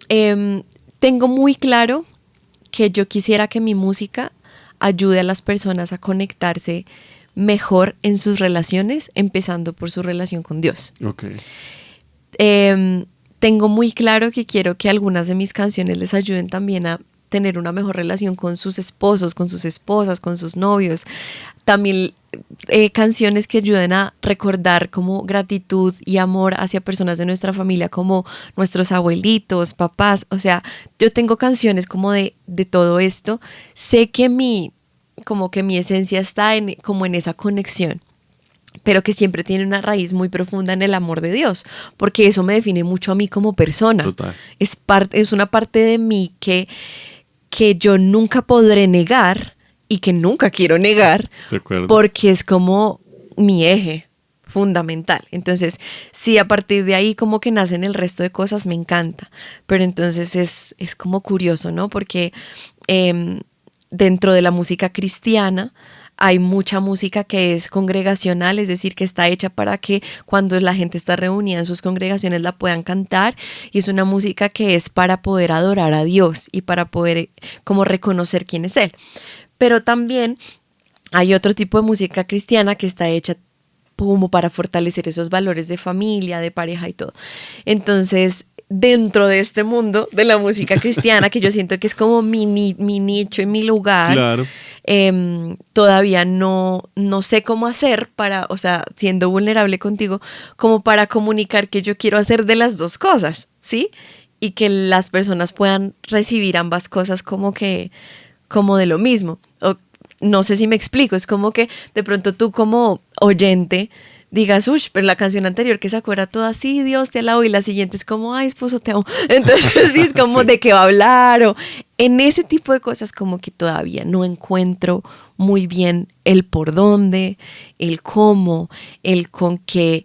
Tengo muy claro que yo quisiera que mi música ayude a las personas a conectarse mejor en sus relaciones, empezando por su relación con Dios. Okay. Tengo muy claro que quiero que algunas de mis canciones les ayuden también a tener una mejor relación con sus esposos, con sus esposas, con sus novios. También canciones que ayuden a recordar como gratitud y amor hacia personas de nuestra familia, como nuestros abuelitos, papás. O sea, yo tengo canciones como de todo esto. Sé que mi esencia está como en esa conexión, pero que siempre tiene una raíz muy profunda en el amor de Dios, porque eso me define mucho a mí como persona. Total. Es una parte de mí que yo nunca podré negar y que nunca quiero negar, porque es como mi eje fundamental. Entonces, sí, a partir de ahí como que nacen el resto de cosas, me encanta. Pero entonces es como curioso, ¿no? Porque dentro de la música cristiana hay mucha música que es congregacional, es decir, que está hecha para que cuando la gente está reunida en sus congregaciones la puedan cantar, y es una música que es para poder adorar a Dios y para poder como reconocer quién es Él. Pero también hay otro tipo de música cristiana que está hecha como para fortalecer esos valores de familia, de pareja y todo. Entonces, dentro de este mundo de la música cristiana, que yo siento que es como mi nicho y mi lugar, claro. Todavía no sé cómo hacer para, o sea, siendo vulnerable contigo, como para comunicar que yo quiero hacer de las dos cosas, ¿sí? Y que las personas puedan recibir ambas cosas como de lo mismo. O, no sé si me explico, es como que de pronto tú como oyente digas, uy, pero la canción anterior que sacó era toda así, Dios te alabo, y la siguiente es como, ay, esposo, te amo. Entonces sí, es como sí, de qué va a hablar, o en ese tipo de cosas como que todavía no encuentro muy bien el por dónde, el cómo, el con qué,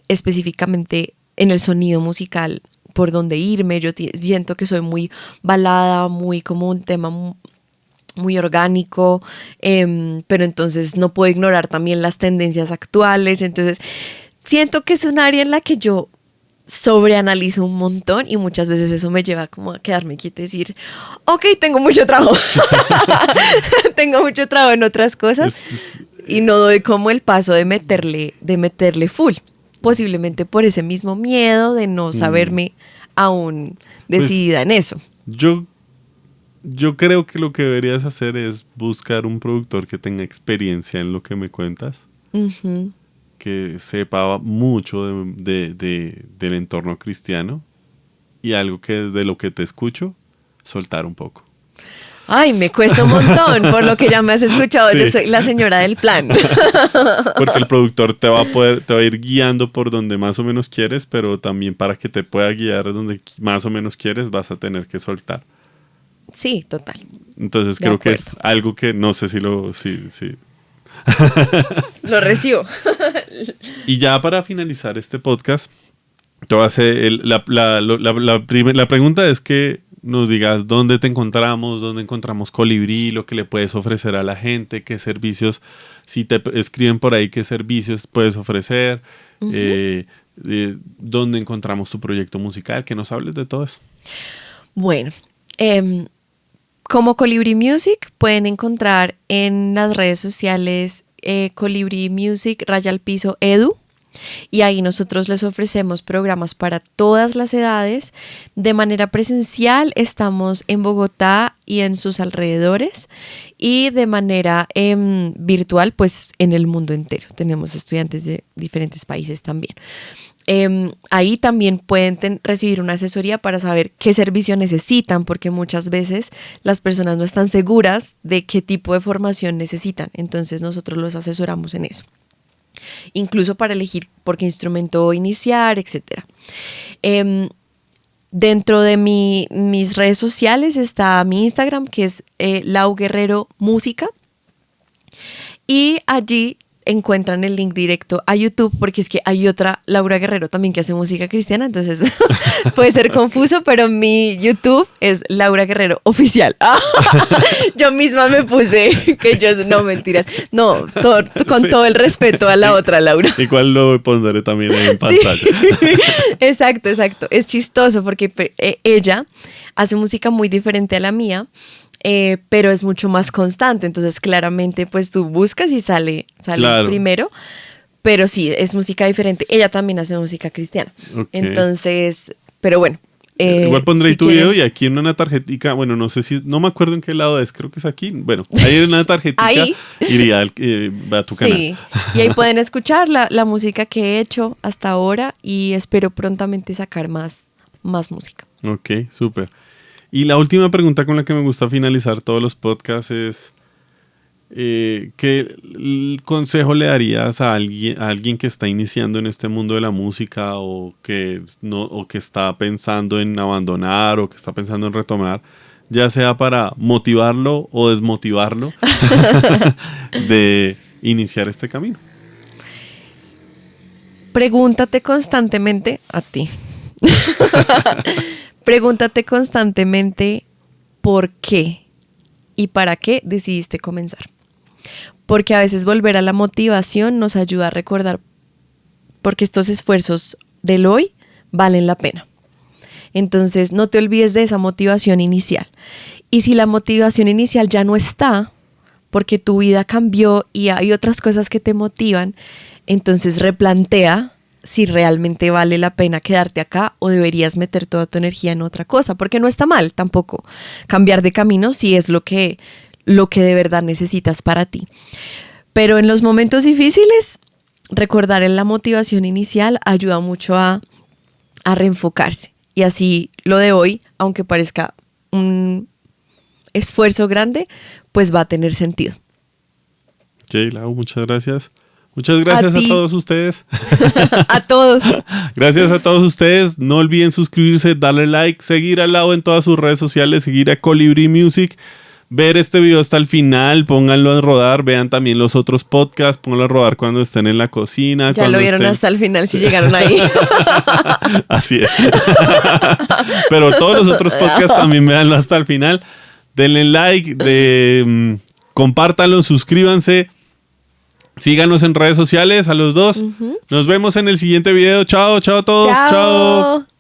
específicamente en el sonido musical, por dónde irme. Yo siento que soy muy balada, muy como un tema muy orgánico, pero entonces no puedo ignorar también las tendencias actuales. Entonces siento que es un área en la que yo sobreanalizo un montón, y muchas veces eso me lleva como a quedarme quieta y decir, ok, tengo mucho trabajo. Tengo mucho trabajo en otras cosas y no doy como el paso de meterle full, posiblemente por ese mismo miedo de no saberme aún decidida en eso. Yo creo que lo que deberías hacer es buscar un productor que tenga experiencia en lo que me cuentas, que sepa mucho del entorno cristiano, y algo que desde lo que te escucho, soltar un poco. Ay, me cuesta un montón, por lo que ya me has escuchado, sí. Yo soy la señora del plan. Porque el productor te va a ir guiando por donde más o menos quieres, pero también para que te pueda guiar donde más o menos quieres, vas a tener que soltar. Sí, total. Entonces creo que es algo que no sé si sí. Lo recibo. Y ya para finalizar este podcast, te voy a hacer la pregunta es que nos digas dónde te encontramos, dónde encontramos Colibrí, lo que le puedes ofrecer a la gente, qué servicios, si te escriben por ahí, qué servicios puedes ofrecer, dónde encontramos tu proyecto musical, que nos hables de todo eso. Bueno, como Colibrí Music pueden encontrar en las redes sociales Colibrí Music _edu, y ahí nosotros les ofrecemos programas para todas las edades. De manera presencial estamos en Bogotá y en sus alrededores, y de manera virtual pues en el mundo entero. Tenemos estudiantes de diferentes países también. Ahí también pueden recibir una asesoría para saber qué servicio necesitan, porque muchas veces las personas no están seguras de qué tipo de formación necesitan. Entonces nosotros los asesoramos en eso. incluso para elegir por qué instrumento iniciar, etc. Dentro de mis redes sociales está mi Instagram, que es Lau Guerrero Música, y allí encuentran el link directo a YouTube, porque es que hay otra Laura Guerrero también que hace música cristiana, entonces puede ser confuso, pero mi YouTube es Laura Guerrero Oficial. Yo misma me puse que yo, no, mentiras, no, con todo el respeto a la otra Laura. Igual lo pondré también ahí en pantalla. Sí. Exacto, es chistoso porque ella hace música muy diferente a la mía, pero es mucho más constante, entonces claramente pues tú buscas y sale claro. Primero, pero sí, es música diferente. Ella también hace música cristiana, okay. Entonces, pero bueno. Igual pondré si tu video y aquí en una tarjetica, bueno, no sé si, no me acuerdo en qué lado es, creo que es aquí, bueno, ahí en una tarjetica iría a tu canal. Sí, y ahí pueden escuchar la música que he hecho hasta ahora y espero prontamente sacar más música. Ok, súper. Y la última pregunta con la que me gusta finalizar todos los podcasts es ¿qué consejo le darías a alguien que está iniciando en este mundo de la música o que está pensando en abandonar o que está pensando en retomar, ya sea para motivarlo o desmotivarlo de iniciar este camino? Pregúntate constantemente a ti. Pregúntate constantemente por qué y para qué decidiste comenzar. Porque a veces volver a la motivación nos ayuda a recordar porque estos esfuerzos del hoy valen la pena. Entonces no te olvides de esa motivación inicial. Y si la motivación inicial ya no está, porque tu vida cambió y hay otras cosas que te motivan, entonces replantea si realmente vale la pena quedarte acá o deberías meter toda tu energía en otra cosa, porque no está mal tampoco cambiar de camino si es lo que de verdad necesitas para ti. Pero en los momentos difíciles, recordar en la motivación inicial ayuda mucho a reenfocarse. Y así lo de hoy, aunque parezca un esfuerzo grande, pues va a tener sentido. Ok, Lau, muchas gracias. Muchas gracias a todos ustedes. A todos. Gracias a todos ustedes. No olviden suscribirse, darle like, seguir a Lau en todas sus redes sociales, seguir a Colibri Music, ver este video hasta el final, pónganlo a rodar, vean también los otros podcasts, pónganlo a rodar cuando estén en la cocina. Ya lo vieron hasta el final si llegaron ahí. Así es. Pero todos los otros podcasts también véanlo hasta el final. Denle like, compártanlo, suscríbanse. Síganos en redes sociales a los dos. Nos vemos en el siguiente video. Chao a todos. Chao.